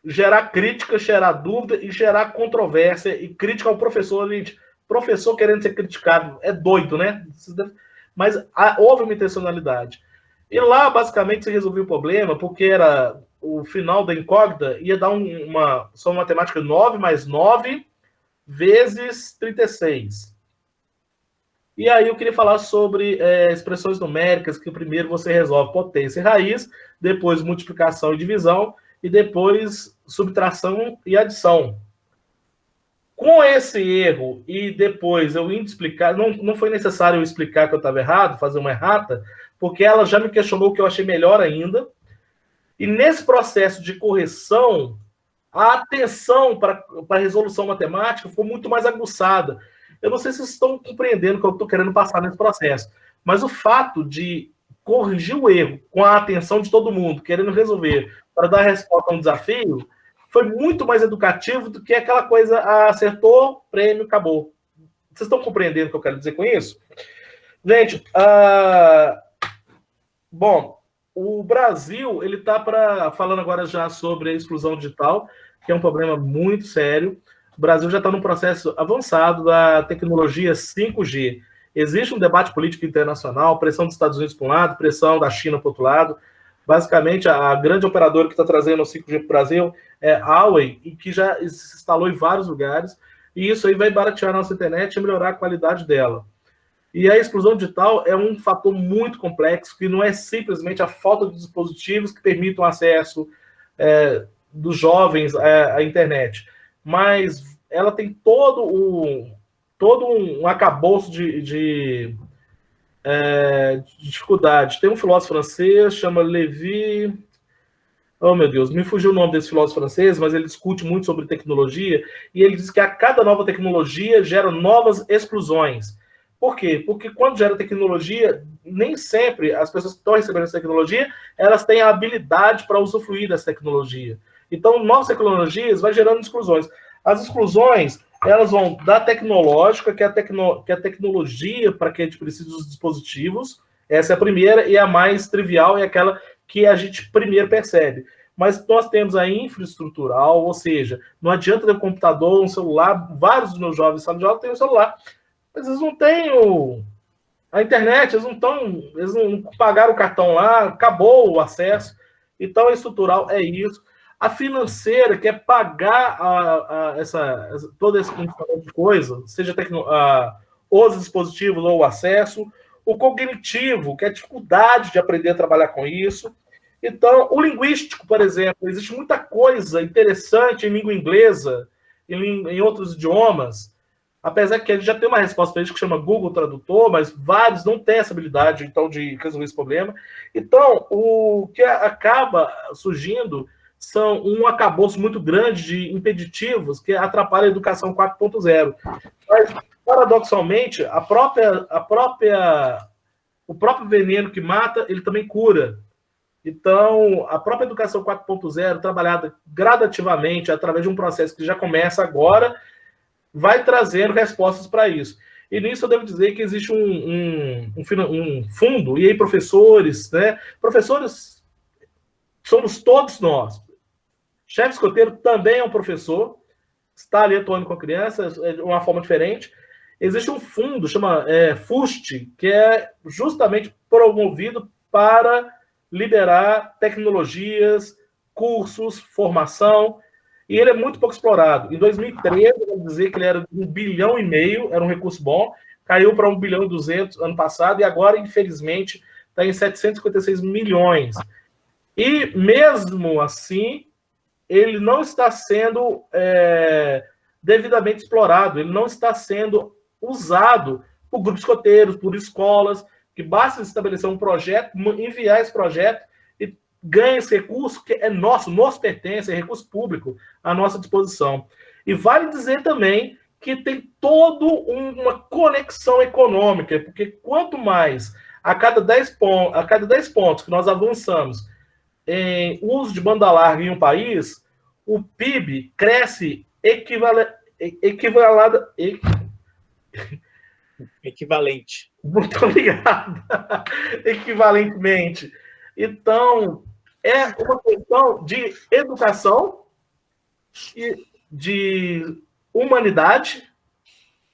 Gerar crítica, gerar dúvida e gerar controvérsia e crítica ao professor. Gente, professor querendo ser criticado é doido, né? Mas houve uma intencionalidade. E lá, basicamente, se resolveu o problema, porque era o final da incógnita, ia dar uma matemática 9 mais 9 vezes 36. E aí eu queria falar sobre expressões numéricas, que primeiro você resolve potência e raiz, depois multiplicação e divisão, e depois subtração e adição. Com esse erro, e depois eu indo explicar, não foi necessário eu explicar que eu estava errado, fazer uma errata, porque ela já me questionou o que eu achei melhor ainda. E nesse processo de correção, a atenção para a resolução matemática ficou muito mais aguçada. Eu não sei se vocês estão compreendendo o que eu estou querendo passar nesse processo, mas o fato de corrigir o erro com a atenção de todo mundo, querendo resolver para dar resposta a um desafio, foi muito mais educativo do que aquela coisa, acertou, prêmio, acabou. Vocês estão compreendendo o que eu quero dizer com isso? Gente, bom, o Brasil, ele está falando agora já sobre a exclusão digital, que é um problema muito sério. O Brasil já está num processo avançado da tecnologia 5G. Existe um debate político internacional, pressão dos Estados Unidos para um lado, pressão da China para o outro lado. Basicamente, a grande operadora que está trazendo o 5G para o Brasil é a Huawei, e que já se instalou em vários lugares, e isso aí vai baratear a nossa internet e melhorar a qualidade dela. E a exclusão digital é um fator muito complexo, que não é simplesmente a falta de dispositivos que permitam acesso dos jovens à internet, mas ela tem todo um arcabouço de dificuldade. Tem um filósofo francês, chama Lévi... Oh, meu Deus, me fugiu o nome desse filósofo francês, mas ele discute muito sobre tecnologia, e ele diz que a cada nova tecnologia gera novas exclusões. Por quê? Porque quando gera tecnologia, nem sempre as pessoas que estão recebendo essa tecnologia, elas têm a habilidade para usufruir dessa tecnologia. Então, novas tecnologias vai gerando exclusões. As exclusões, elas vão da tecnológica, que é a tecnologia para que a gente precisa dos dispositivos. Essa é a primeira e a mais trivial, é aquela que a gente primeiro percebe. Mas nós temos a infraestrutural, ou seja, não adianta ter um computador, um celular. Vários dos meus jovens salam de aula têm um celular, mas eles não têm a internet, eles não pagaram o cartão lá, acabou o acesso. Então, a estrutural é isso. A financeira, que é pagar toda essa de coisa, seja os dispositivos ou o acesso. O cognitivo, que é a dificuldade de aprender a trabalhar com isso. Então, o linguístico, por exemplo, existe muita coisa interessante em língua inglesa, em outros idiomas, apesar que a gente já tem uma resposta para isso que chama Google Tradutor, mas vários não têm essa habilidade, então, de resolver esse problema. Então, o que acaba surgindo são um arcabouço muito grande de impeditivos que atrapalha a educação 4.0. Mas, paradoxalmente, o próprio veneno que mata, ele também cura. Então, a própria educação 4.0, trabalhada gradativamente, através de um processo que já começa agora, vai trazendo respostas para isso. E nisso eu devo dizer que existe um fundo, e aí professores, né? Professores somos todos nós. Chefe escoteiro também é um professor, está ali atuando com a criança de uma forma diferente. Existe um fundo, chama FUST, que é justamente promovido para liberar tecnologias, cursos, formação, e ele é muito pouco explorado. Em 2013, eu vou dizer que ele era de 1,5 bilhão, era um recurso bom, caiu para 1 bilhão e 200 ano passado, e agora, infelizmente, está em 756 milhões. E, mesmo assim, ele não está sendo devidamente explorado, ele não está sendo usado por grupos escoteiros, por escolas, que basta estabelecer um projeto, enviar esse projeto e ganha esse recurso que é nosso, nos pertence, é recurso público à nossa disposição. E vale dizer também que tem toda uma conexão econômica, porque quanto mais a cada 10 pontos que nós avançamos em uso de banda larga em um país, o PIB cresce Equivalente. Muito obrigado. Equivalentemente. Então, é uma questão de educação, e de humanidade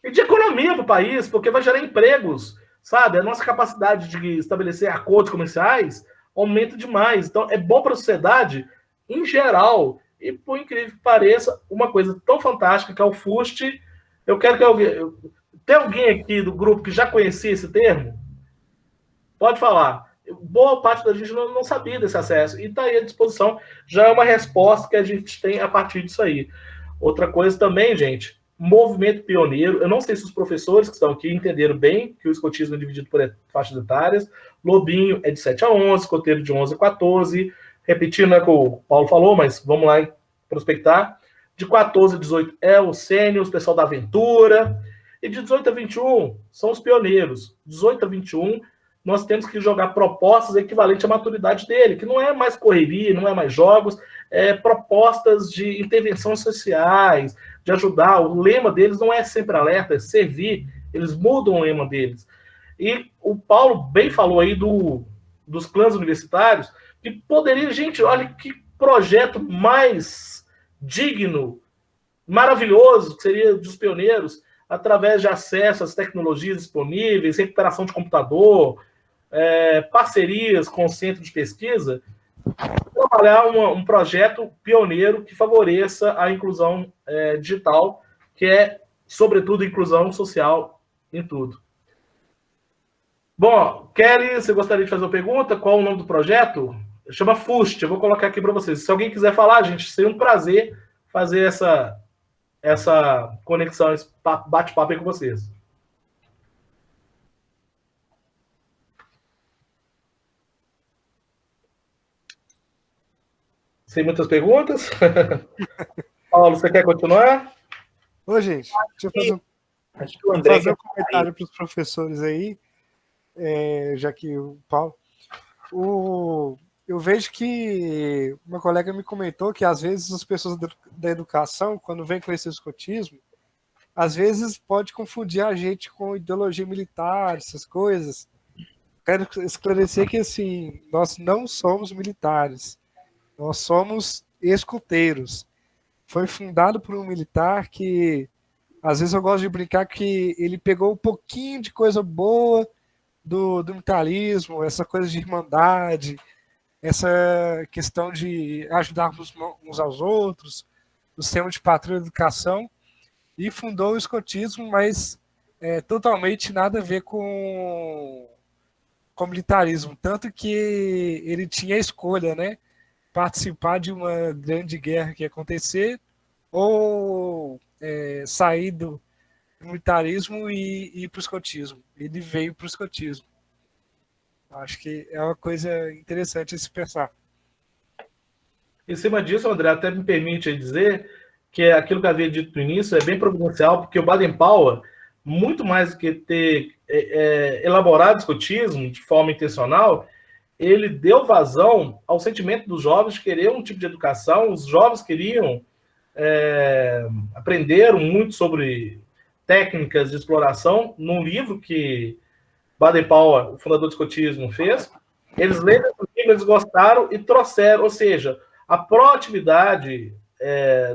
e de economia para o país, porque vai gerar empregos, sabe? A nossa capacidade de estabelecer acordos comerciais aumenta demais. Então, é bom para a sociedade em geral. E, por incrível que pareça, uma coisa tão fantástica que é o FUST. Eu quero que alguém... Tem alguém aqui do grupo que já conhecia esse termo? Pode falar. Boa parte da gente não sabia desse acesso. E está aí à disposição. Já é uma resposta que a gente tem a partir disso aí. Outra coisa também, gente, movimento pioneiro. Eu não sei se os professores que estão aqui entenderam bem que o escotismo é dividido por faixas etárias. Lobinho é de 7 a 11, escoteiro de 11 a 14. Repetindo o que o Paulo falou, mas vamos lá prospectar. De 14 a 18 é o sênior, o pessoal da aventura. E de 18 a 21 são os pioneiros. 18 a 21, nós temos que jogar propostas equivalentes à maturidade dele, que não é mais correria, não é mais jogos, é propostas de intervenções sociais, de ajudar. O lema deles não é sempre alerta, é servir. Eles mudam o lema deles. E o Paulo bem falou aí dos clãs universitários, que poderia, gente, olha que projeto mais digno, maravilhoso, que seria dos pioneiros, através de acesso às tecnologias disponíveis, recuperação de computador, parcerias com o centro de pesquisa, trabalhar um projeto pioneiro que favoreça a inclusão digital, que é, sobretudo, inclusão social em tudo. Bom, Kelly, você gostaria de fazer uma pergunta? Qual o nome do projeto? Chama FUST, eu vou colocar aqui para vocês. Se alguém quiser falar, gente, seria um prazer fazer essa conexão, esse bate-papo aí com vocês. Sem muitas perguntas? Paulo, você quer continuar? Ô, gente, deixa eu fazer um comentário para os professores aí, já que o Paulo... Eu vejo que uma colega me comentou que, às vezes, as pessoas da educação, quando vêm com esse escotismo, às vezes pode confundir a gente com ideologia militar, essas coisas. Quero esclarecer que, assim, nós não somos militares, nós somos escoteiros. Foi fundado por um militar que, às vezes eu gosto de brincar que ele pegou um pouquinho de coisa boa do militarismo, essa coisa de irmandade, essa questão de ajudarmos uns aos outros, o sistema de patrulha de educação, e fundou o escotismo, mas totalmente nada a ver com militarismo, tanto que ele tinha a escolha, né, participar de uma grande guerra que ia acontecer, ou sair do militarismo e ir para o escotismo. Ele veio para o escotismo. Acho que é uma coisa interessante se pensar. Em cima disso, André, até me permite dizer que aquilo que eu havia dito no início é bem providencial, porque o Baden-Powell, muito mais do que ter elaborado o escotismo de forma intencional, ele deu vazão ao sentimento dos jovens de querer um tipo de educação. Os jovens queriam, aprenderam muito sobre técnicas de exploração num livro que Baden-Powell, o fundador do escotismo, fez. Eles leram o livro, eles gostaram e trouxeram, ou seja, a proatividade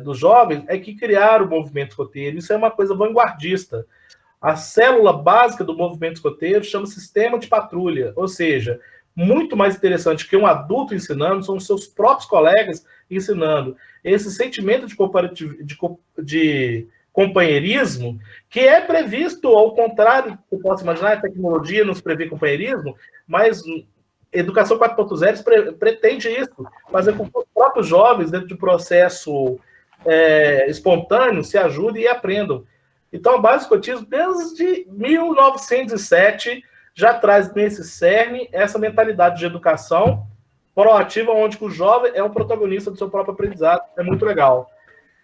dos jovens é que criaram o movimento escoteiro. Isso é uma coisa vanguardista. A célula básica do movimento escoteiro chama sistema de patrulha, ou seja, muito mais interessante que um adulto ensinando são os seus próprios colegas ensinando. Esse sentimento de companheirismo, que é previsto, ao contrário, eu posso imaginar, a tecnologia nos prevê companheirismo, mas Educação 4.0 pretende isso, fazer com que os próprios jovens, dentro de processo espontâneo, se ajudem e aprendam. Então, a base do escotismo, desde 1907, já traz nesse cerne essa mentalidade de educação proativa, onde o jovem é um protagonista do seu próprio aprendizado. É muito legal.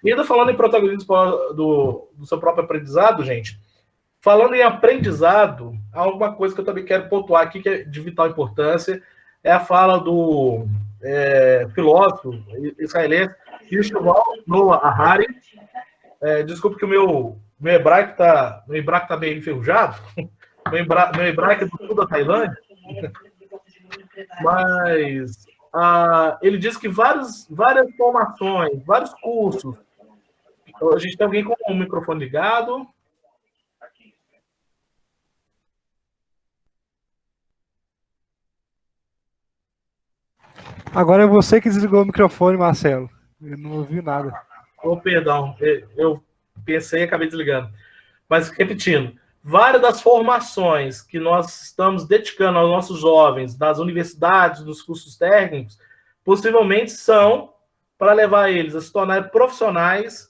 E ainda falando em protagonismo do seu próprio aprendizado, gente, falando em aprendizado, há alguma coisa que eu também quero pontuar aqui, que é de vital importância, é a fala do filósofo israelense Yuval Noah Harari. Desculpe que o meu hebraico está meio enferrujado, meu hebraico é do sul da Tailândia, mas ele diz que várias formações, vários cursos. A gente tem alguém com o microfone ligado. Agora é você que desligou o microfone, Marcelo. Eu não ouvi nada. Perdão, eu pensei e acabei desligando. Mas, repetindo, várias das formações que nós estamos dedicando aos nossos jovens, nas universidades, nos cursos técnicos, possivelmente são para levar eles a se tornarem profissionais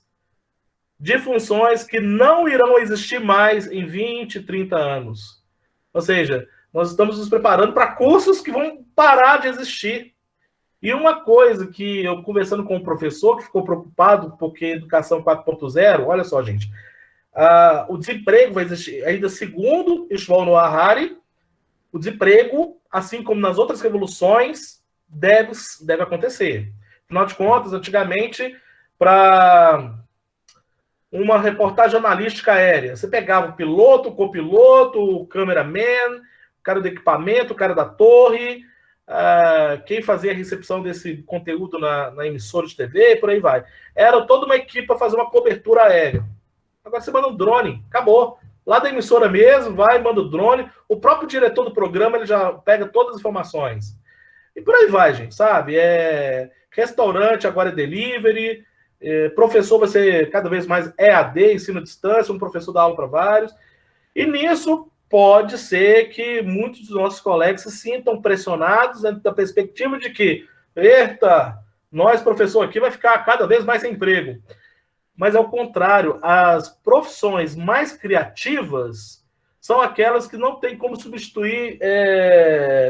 de funções que não irão existir mais em 20, 30 anos. Ou seja, nós estamos nos preparando para cursos que vão parar de existir. E uma coisa que eu, conversando com um professor que ficou preocupado porque Educação 4.0, olha só, gente, o desemprego vai existir, ainda segundo Yuval Noah Harari, o desemprego, assim como nas outras revoluções, deve acontecer. Afinal de contas, antigamente, para uma reportagem jornalística aérea, você pegava o piloto, o copiloto, o cameraman, o cara do equipamento, o cara da torre, quem fazia a recepção desse conteúdo na emissora de TV, por aí vai. Era toda uma equipe para fazer uma cobertura aérea. Agora você manda um drone, acabou. Lá da emissora mesmo, vai, manda o drone. O próprio diretor do programa, ele já pega todas as informações. E por aí vai, gente, sabe? Restaurante agora é delivery, professor vai ser cada vez mais EAD, ensino à distância, um professor dá aula para vários. E nisso pode ser que muitos dos nossos colegas se sintam pressionados dentro da perspectiva de que, eita, nós, professor, aqui vai ficar cada vez mais sem emprego. Mas, ao contrário, as profissões mais criativas são aquelas que não tem como substituir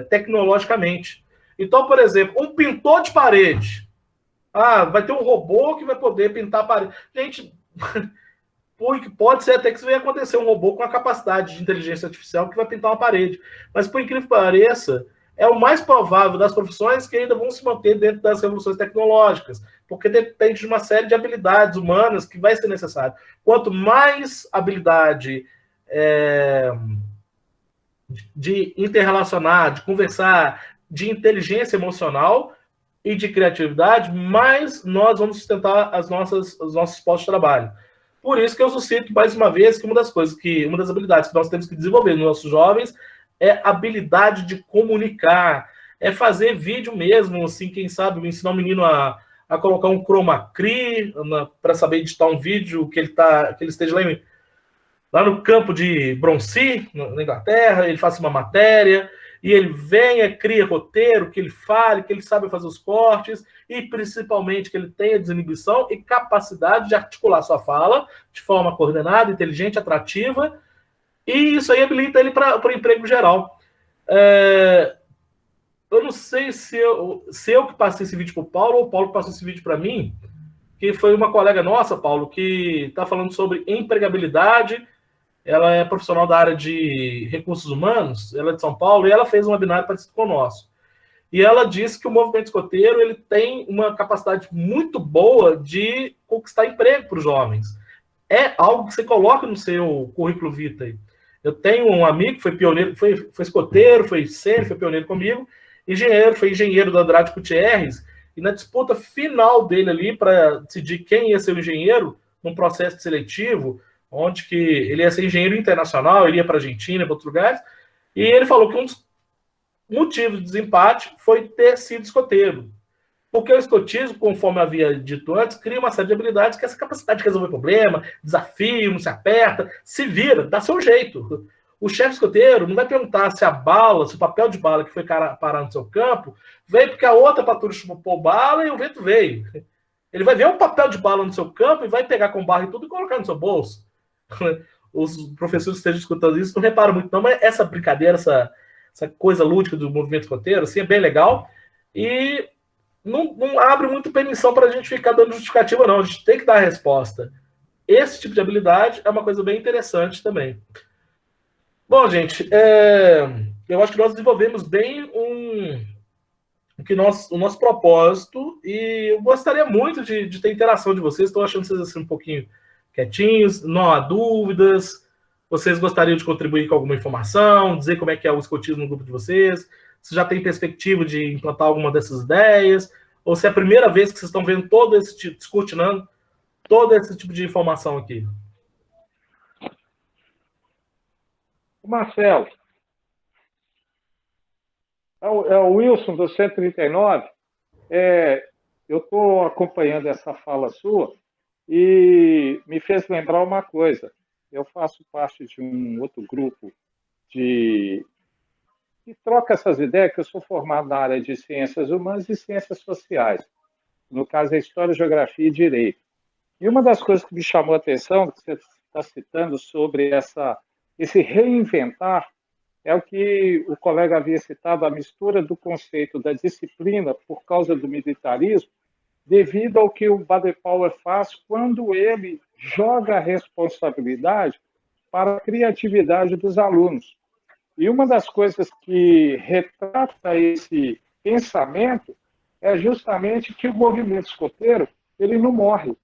tecnologicamente. Então, por exemplo, um pintor de parede. Vai ter um robô que vai poder pintar a parede. Gente, pode ser até que isso venha acontecer, um robô com a capacidade de inteligência artificial que vai pintar uma parede. Mas, por incrível que pareça, é o mais provável das profissões que ainda vão se manter dentro das revoluções tecnológicas, porque depende de uma série de habilidades humanas que vai ser necessário. Quanto mais habilidade de interrelacionar, de conversar, de inteligência emocional e de criatividade, mais nós vamos sustentar os nossos postos de trabalho. Por isso que eu suscito mais uma vez que uma das habilidades que nós temos que desenvolver nos nossos jovens é a habilidade de comunicar, é fazer vídeo mesmo, assim, quem sabe, ensinar o menino a colocar um chroma key para saber editar um vídeo que ele esteja lá no campo de Broncy, na Inglaterra, ele faça uma matéria, e ele venha, cria roteiro, que ele fale, que ele saiba fazer os cortes, e principalmente que ele tenha desinibição e capacidade de articular sua fala de forma coordenada, inteligente, atrativa, e isso aí habilita ele para o emprego geral. Eu não sei se eu que passei esse vídeo para o Paulo, ou o Paulo que passou esse vídeo para mim, que foi uma colega nossa, Paulo, que está falando sobre empregabilidade. Ela é profissional da área de recursos humanos, ela é de São Paulo, e ela fez um webinar parecido com o nosso. E ela disse que o movimento escoteiro ele tem uma capacidade muito boa de conquistar emprego para os jovens. É algo que você coloca no seu currículo vitae. Eu tenho um amigo que foi pioneiro, foi escoteiro, foi pioneiro comigo, foi engenheiro da Andrade Gutierrez, e na disputa final dele ali, para decidir quem ia ser o engenheiro, num processo seletivo, onde que ele ia ser engenheiro internacional, ele ia para a Argentina, para outros lugares, e ele falou que um dos motivos de desempate foi ter sido escoteiro. Porque o escotismo, conforme havia dito antes, cria uma série de habilidades que é essa capacidade de resolver problema, desafio, não se aperta, se vira, dá seu jeito. O chefe escoteiro não vai perguntar se a bala, se o papel de bala que foi parar no seu campo veio porque a outra patrulha chupou bala e o vento veio. Ele vai ver um papel de bala no seu campo e vai pegar com barra e tudo e colocar no seu bolso. Os professores que estejam escutando isso não reparam muito, não, mas essa brincadeira, essa coisa lúdica do movimento escoteiro, assim, é bem legal. E não abre muito permissão para a gente ficar dando justificativa, não. A gente tem que dar a resposta. Esse tipo de habilidade é uma coisa bem interessante também. Bom, gente, eu acho que nós desenvolvemos bem o nosso propósito e eu gostaria muito de ter interação de vocês. Estou achando vocês assim um pouquinho quietinhos, não há dúvidas. Vocês gostariam de contribuir com alguma informação, dizer como é que é o escotismo no grupo de vocês? Se já tem perspectiva de implantar alguma dessas ideias? Ou se é a primeira vez que vocês estão vendo todo esse tipo, descortinando todo esse tipo de informação aqui? Marcelo, é o Wilson do 139. Eu estou acompanhando essa fala sua e me fez lembrar uma coisa. Eu faço parte de um outro grupo que troca essas ideias, que eu sou formado na área de ciências humanas e ciências sociais. No caso, é História, Geografia e Direito. E uma das coisas que me chamou a atenção, que você está citando sobre esse reinventar, é o que o colega havia citado, a mistura do conceito da disciplina por causa do militarismo, devido ao que o Baden-Powell faz quando ele joga a responsabilidade para a criatividade dos alunos. E uma das coisas que retrata esse pensamento é justamente que o movimento escoteiro ele não morre,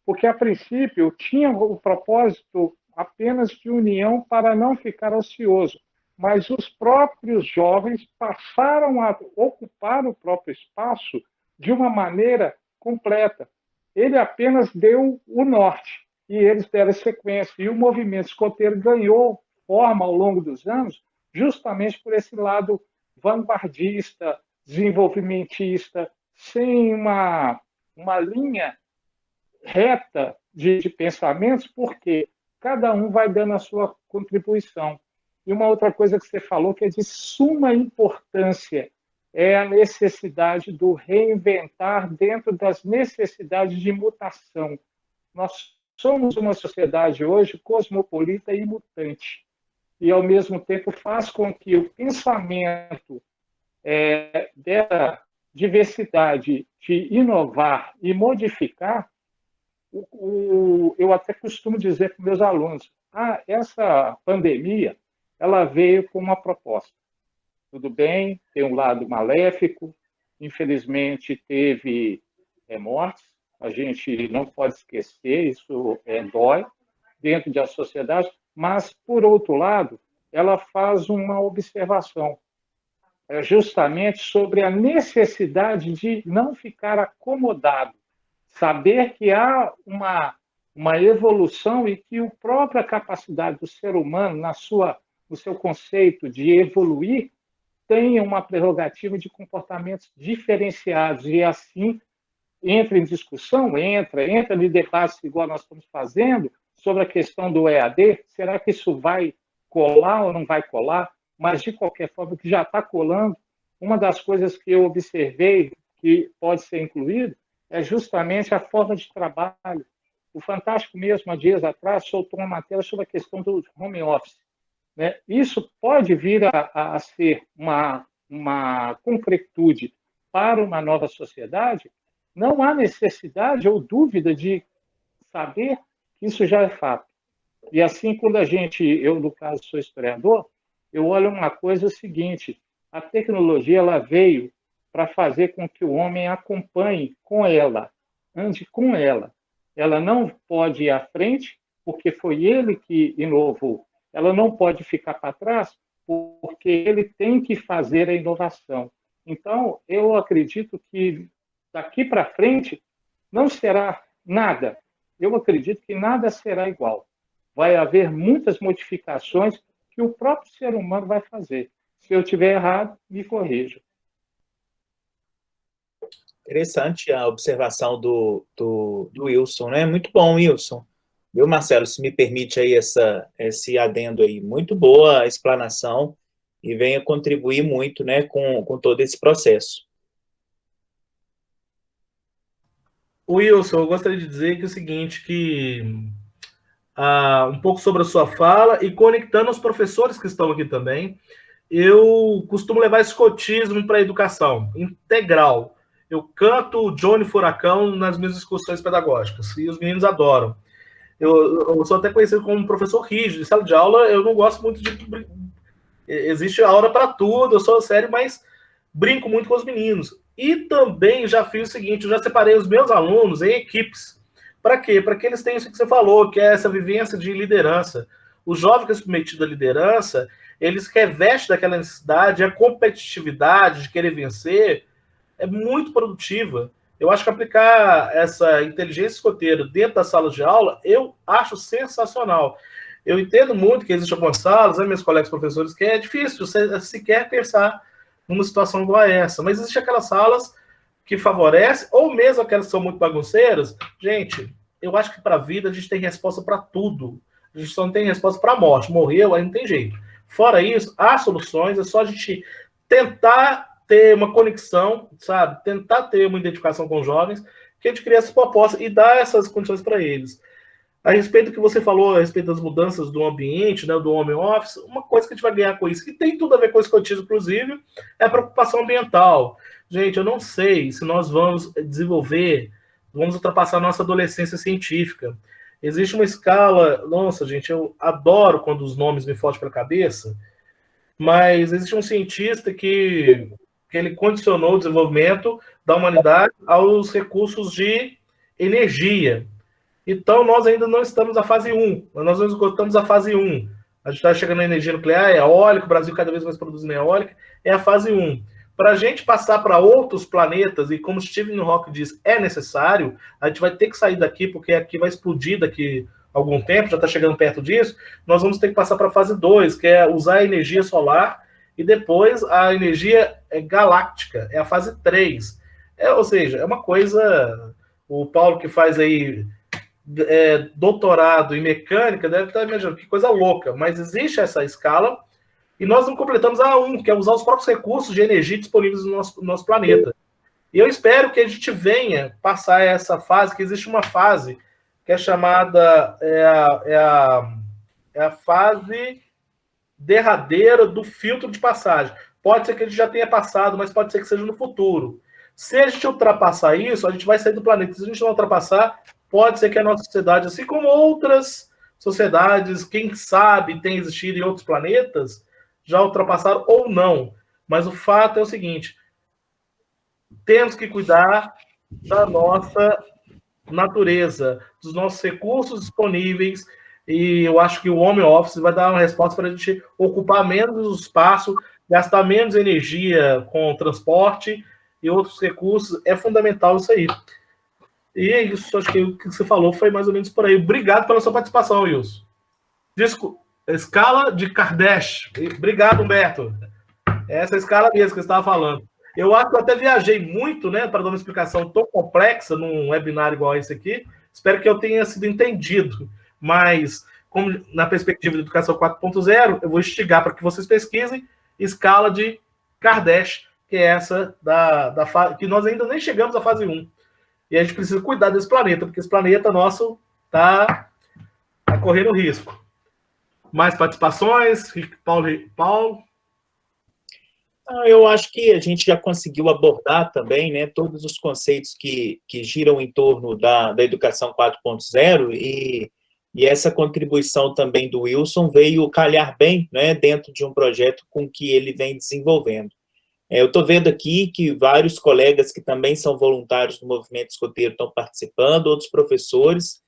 porque, a princípio, tinha o propósito apenas de união para não ficar ocioso, mas os próprios jovens passaram a ocupar o próprio espaço de uma maneira completa. Ele apenas deu o norte, e eles deram sequência, e o movimento escoteiro ganhou forma ao longo dos anos, justamente por esse lado vanguardista, desenvolvimentista, sem uma linha reta de pensamentos, porque cada um vai dando a sua contribuição. E uma outra coisa que você falou que é de suma importância é a necessidade do reinventar dentro das necessidades de mutação. Nós somos uma sociedade hoje cosmopolita e mutante, e, ao mesmo tempo, faz com que o pensamento dessa diversidade de inovar e modificar, eu até costumo dizer para meus alunos, essa pandemia ela veio com uma proposta. Tudo bem, tem um lado maléfico, infelizmente teve mortes, a gente não pode esquecer, isso dói dentro da sociedade, mas, por outro lado, ela faz uma observação justamente sobre a necessidade de não ficar acomodado, saber que há uma evolução e que a própria capacidade do ser humano, no seu conceito de evoluir, tem uma prerrogativa de comportamentos diferenciados e, assim, entra em discussão, entra em debates igual nós estamos fazendo sobre a questão do EAD, será que isso vai colar ou não vai colar? Mas, de qualquer forma, que já está colando, uma das coisas que eu observei que pode ser incluído é justamente a forma de trabalho. O Fantástico mesmo, há dias atrás, soltou uma matéria sobre a questão do home office. Né? Isso pode vir a ser uma concretude para uma nova sociedade. Não há necessidade ou dúvida de saber que isso já é fato. E assim, quando eu, no caso, sou historiador, eu olho uma coisa o seguinte, a tecnologia ela veio para fazer com que o homem acompanhe com ela, ande com ela. Ela não pode ir à frente, porque foi ele que inovou. Ela não pode ficar para trás, porque ele tem que fazer a inovação. Então, eu acredito que daqui para frente não será nada. Eu acredito que nada será igual. Vai haver muitas modificações que o próprio ser humano vai fazer. Se eu estiver errado, me corrija. Interessante a observação do Wilson, né? Muito bom, Wilson. Viu, Marcelo, se me permite aí esse adendo aí. Muito boa a explanação e venha contribuir muito, né, com todo esse processo. Wilson, eu gostaria de dizer que é o seguinte, que um pouco sobre a sua fala e conectando os professores que estão aqui também, eu costumo levar escotismo para a educação integral. Eu canto o Johnny Furacão nas minhas discussões pedagógicas e os meninos adoram. Eu sou até conhecido como um professor rígido. Em sala de aula, eu não gosto muito de... Existe a hora para tudo, eu sou sério, mas brinco muito com os meninos. E também já fiz o seguinte, eu já separei os meus alunos em equipes. Para quê? Para que eles tenham isso que você falou, que é essa vivência de liderança. O jovem que é submetido à liderança, eles revestem daquela necessidade, a competitividade de querer vencer é muito produtiva. Eu acho que aplicar essa inteligência escoteira dentro da sala de aula, eu acho sensacional. Eu entendo muito que existem algumas salas, né, meus colegas professores, que é difícil você sequer pensar numa situação igual a essa, mas existem aquelas salas que favorecem, ou mesmo aquelas que são muito bagunceiras. Gente, eu acho que para a vida a gente tem resposta para tudo. A gente só não tem resposta para a morte. Morreu, aí não tem jeito. Fora isso, há soluções, é só a gente tentar ter uma conexão, sabe? Tentar ter uma identificação com os jovens, que a gente cria essa proposta e dá essas condições para eles. A respeito do que você falou, a respeito das mudanças do ambiente, né, do home office, uma coisa que a gente vai ganhar com isso, que tem tudo a ver com o escotismo, inclusive, é a preocupação ambiental. Gente, eu não sei se nós vamos desenvolver, vamos ultrapassar a nossa adolescência científica. Existe uma escala, nossa, gente, eu adoro quando os nomes me fogem para a cabeça, mas existe um cientista que ele condicionou o desenvolvimento da humanidade aos recursos de energia. Então, nós ainda não estamos na fase 1. Nós não esgotamos a fase 1. A gente está chegando na energia nuclear, é eólica, o Brasil cada vez mais produzindo eólica, é a fase 1. Para a gente passar para outros planetas, e como Stephen Hawking diz, é necessário, a gente vai ter que sair daqui, porque aqui vai explodir daqui a algum tempo, já está chegando perto disso, nós vamos ter que passar para a fase 2, que é usar a energia solar, e depois a energia galáctica, é a fase 3. Ou seja, é uma coisa... O Paulo que faz aí doutorado em mecânica deve estar imaginando que coisa louca, mas existe essa escala e nós não completamos a 1, que é usar os próprios recursos de energia disponíveis no nosso planeta. E eu espero que a gente venha passar essa fase, que existe uma fase que é chamada a fase derradeira do filtro de passagem. Pode ser que a gente já tenha passado, mas pode ser que seja no futuro. Se a gente ultrapassar isso, a gente vai sair do planeta. Se a gente não ultrapassar, pode ser que a nossa sociedade, assim como outras sociedades, quem sabe tem existido em outros planetas, já ultrapassaram ou não. Mas o fato é o seguinte, temos que cuidar da nossa natureza, dos nossos recursos disponíveis, e eu acho que o home office vai dar uma resposta para a gente ocupar menos espaço, gastar menos energia com transporte e outros recursos. É fundamental isso aí. E é isso, acho que o que você falou foi mais ou menos por aí. Obrigado pela sua participação, Wilson. Escala de Kardashian. Obrigado, Humberto. Essa é a escala mesmo que você estava falando. Eu acho que eu até viajei muito, né, para dar uma explicação tão complexa num webinar igual esse aqui. Espero que eu tenha sido entendido. Mas, como na perspectiva de educação 4.0, eu vou instigar para que vocês pesquisem escala de Kardashian, que é essa da fase, que nós ainda nem chegamos à fase 1. E a gente precisa cuidar desse planeta, porque esse planeta nosso está correndo risco. Mais participações? Paulo? Eu acho que a gente já conseguiu abordar também, né, todos os conceitos que giram em torno da educação 4.0 e essa contribuição também do Wilson veio calhar bem, né, dentro de um projeto com que ele vem desenvolvendo. Eu estou vendo aqui que vários colegas que também são voluntários do movimento escoteiro estão participando, outros professores,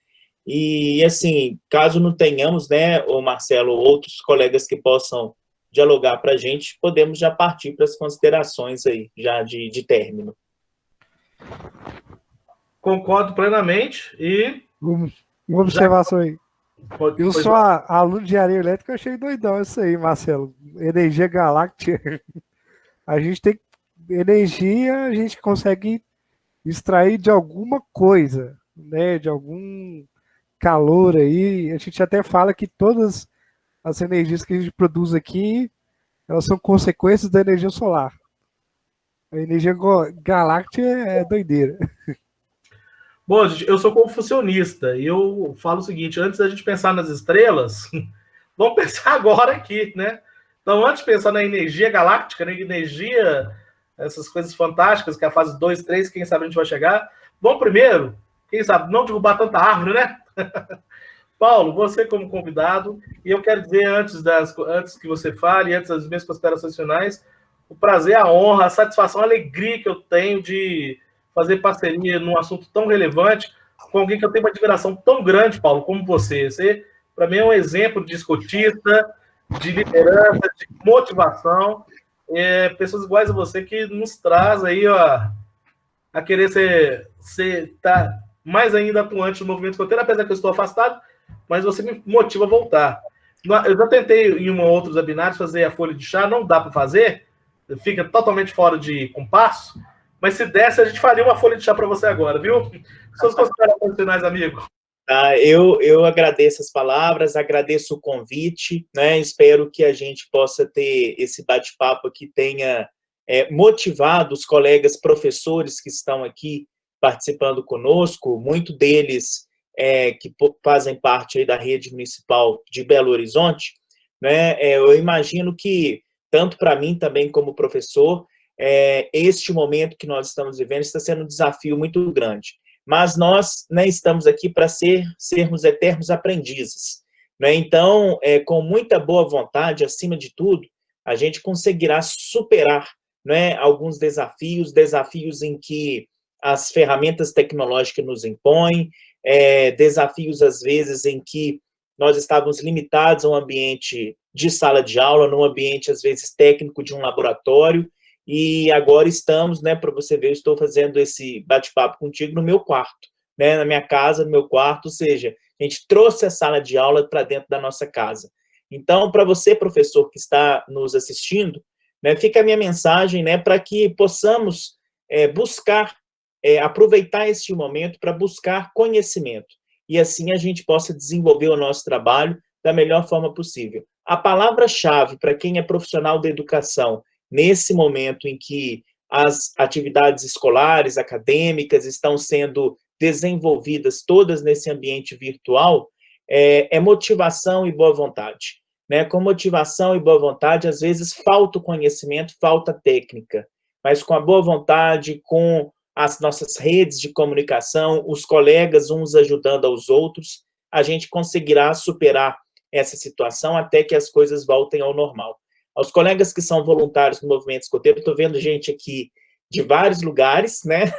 e assim, caso não tenhamos, né, o Marcelo, outros colegas que possam dialogar para a gente, podemos já partir para as considerações aí, já de término. Concordo plenamente e... Uma observação aí. Eu sou aluno de engenharia elétrica, eu achei doidão isso aí, Marcelo. Energia galáctica. A gente tem energia, a gente consegue extrair de alguma coisa, né, de algum calor aí. A gente até fala que todas as energias que a gente produz aqui, elas são consequências da energia solar. A energia galáctica é doideira. Bom, gente, eu sou confucionista e eu falo o seguinte: antes da gente pensar nas estrelas, vamos pensar agora aqui, né? Então, antes de pensar na energia galáctica, na energia, essas coisas fantásticas, que é a fase 2, 3, quem sabe a gente vai chegar, vamos primeiro, quem sabe, não derrubar tanta árvore, né? Paulo, você como convidado, e eu quero dizer, antes que você fale, antes das minhas considerações finais, o prazer, a honra, a satisfação, a alegria que eu tenho de fazer parceria num assunto tão relevante com alguém que eu tenho uma admiração tão grande, Paulo, como você. Você, para mim, é um exemplo de escotista, de liderança, de motivação. Pessoas iguais a você que nos traz aí a querer tá mais ainda atuante no movimento escoteiro, apesar que eu estou afastado, mas você me motiva a voltar. Eu já tentei em outros webinários fazer a folha de chá, não dá para fazer, fica totalmente fora de compasso, mas se desse, a gente faria uma folha de chá para você agora, viu? Suas considerações finais, amigo. Eu agradeço as palavras, agradeço o convite, né? Espero que a gente possa ter esse bate-papo que tenha motivado os colegas professores que estão aqui participando conosco, muito deles que fazem parte aí da rede municipal de Belo Horizonte, né? Eu imagino que, tanto para mim também como professor, este momento que nós estamos vivendo está sendo um desafio muito grande. Mas nós, né, estamos aqui para sermos eternos aprendizes, né? Então, com muita boa vontade, acima de tudo, a gente conseguirá superar, né, alguns desafios em que as ferramentas tecnológicas nos impõem, desafios, às vezes, em que nós estávamos limitados a um ambiente de sala de aula, num ambiente, às vezes, técnico de um laboratório, e agora estamos, né, para você ver, eu estou fazendo esse bate-papo contigo no meu quarto, né, na minha casa, no meu quarto, ou seja, a gente trouxe a sala de aula para dentro da nossa casa. Então, para você, professor, que está nos assistindo, né, fica a minha mensagem, né, para que possamos buscar, aproveitar este momento para buscar conhecimento, e assim a gente possa desenvolver o nosso trabalho da melhor forma possível. A palavra-chave para quem é profissional da educação, nesse momento em que as atividades escolares, acadêmicas, estão sendo desenvolvidas todas nesse ambiente virtual, é motivação e boa vontade, né? Com motivação e boa vontade, às vezes falta o conhecimento, falta técnica, mas com a boa vontade, com as nossas redes de comunicação, os colegas uns ajudando aos outros, a gente conseguirá superar essa situação até que as coisas voltem ao normal. Aos colegas que são voluntários no movimento escoteiro, estou vendo gente aqui de vários lugares, né?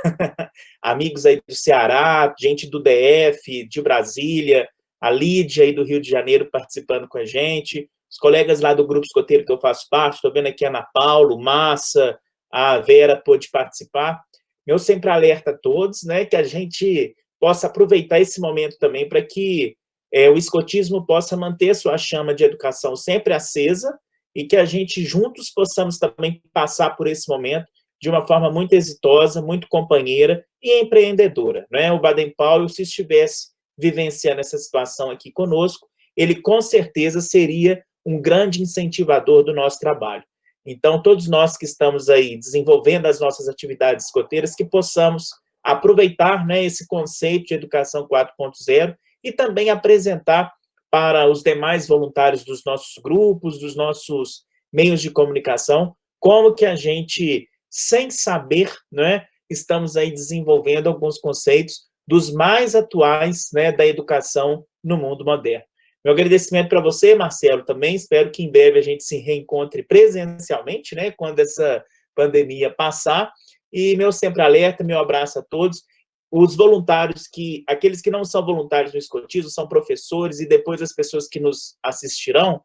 Amigos aí do Ceará, gente do DF, de Brasília, a Lídia aí do Rio de Janeiro participando com a gente, os colegas lá do grupo escoteiro que eu faço parte, estou vendo aqui a Ana Paulo, Massa, a Vera pôde participar. Eu sempre alerto a todos, né, que a gente possa aproveitar esse momento também para que o escotismo possa manter sua chama de educação sempre acesa, e que a gente juntos possamos também passar por esse momento de uma forma muito exitosa, muito companheira e empreendedora, né? O Baden-Powell, se estivesse vivenciando essa situação aqui conosco, ele com certeza seria um grande incentivador do nosso trabalho. Então, todos nós que estamos aí desenvolvendo as nossas atividades escoteiras, que possamos aproveitar, né, esse conceito de educação 4.0 e também apresentar para os demais voluntários dos nossos grupos, dos nossos meios de comunicação, como que a gente, sem saber, né, estamos aí desenvolvendo alguns conceitos dos mais atuais, né, da educação no mundo moderno. Meu agradecimento para você, Marcelo, também. Espero que em breve a gente se reencontre presencialmente, né, quando essa pandemia passar. E meu sempre alerta, meu abraço a todos. Os voluntários aqueles que não são voluntários no escotismo, são professores, e depois as pessoas que nos assistirão,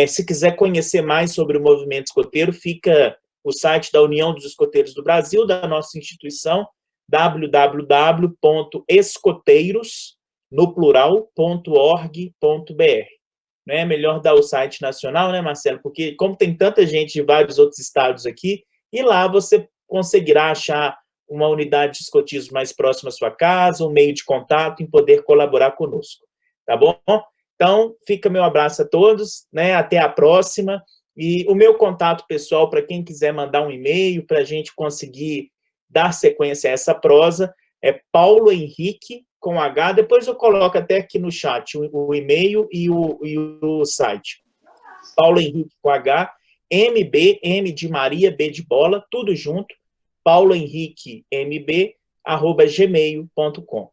se quiser conhecer mais sobre o movimento escoteiro, fica o site da União dos Escoteiros do Brasil, da nossa instituição, www.escoteiros.org.br. Não é melhor dar o site nacional, né, Marcelo? Porque como tem tanta gente de vários outros estados aqui, e lá você conseguirá achar uma unidade de escotismo mais próxima à sua casa, um meio de contato, em poder colaborar conosco, tá bom? Então, fica meu abraço a todos, né? Até a próxima. E o meu contato pessoal, para quem quiser mandar um e-mail, para a gente conseguir dar sequência a essa prosa, é Paulo Henrique, com H, depois eu coloco até aqui no chat o e-mail e o site. Paulo Henrique, com H, MB, M de Maria, B de bola, tudo junto, paulohenriquemb@gmail.com.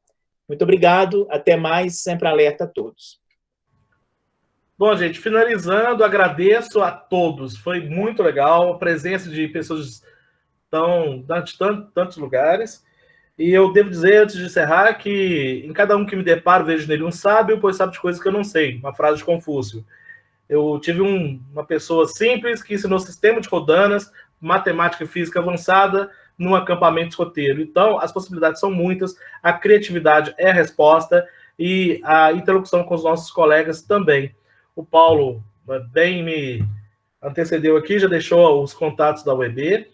Muito obrigado, até mais, sempre alerta a todos. Bom, gente, finalizando, agradeço a todos. Foi muito legal a presença de pessoas de tantos lugares. E eu devo dizer, antes de encerrar, que em cada um que me deparo, vejo nele um sábio, pois sabe de coisas que eu não sei. Uma frase de Confúcio. Eu tive uma pessoa simples que ensinou sistema de rodanas, matemática e física avançada, num acampamento escoteiro. Então, as possibilidades são muitas, a criatividade é a resposta e a interlocução com os nossos colegas também. O Paulo bem me antecedeu aqui, já deixou os contatos da UEB,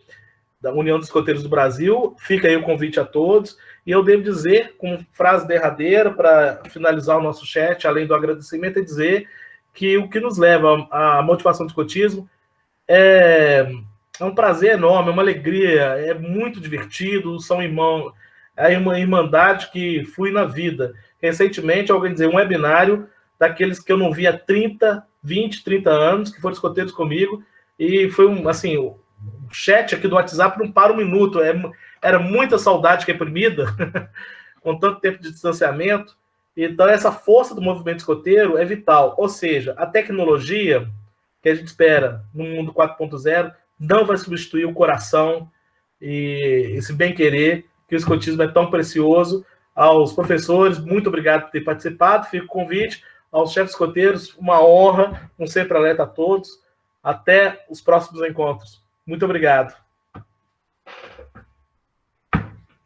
da União dos Escoteiros do Brasil. Fica aí o convite a todos. E eu devo dizer, com frase derradeira, para finalizar o nosso chat, além do agradecimento, é dizer que o que nos leva à motivação do escotismo é um prazer enorme, é uma alegria, é muito divertido, é uma irmandade que flui na vida. Recentemente, eu organizei um webinário daqueles que eu não via há 20, 30 anos, que foram escoteiros comigo, e foi o chat aqui do WhatsApp não para um minuto, era muita saudade reprimida, com tanto tempo de distanciamento. Então, essa força do movimento escoteiro é vital, ou seja, a tecnologia que a gente espera no mundo 4.0 não vai substituir o coração e esse bem-querer, que o escotismo é tão precioso. Aos professores, muito obrigado por ter participado, fica o convite. Aos chefes escoteiros, uma honra, um sempre alerta a todos. Até os próximos encontros. Muito obrigado.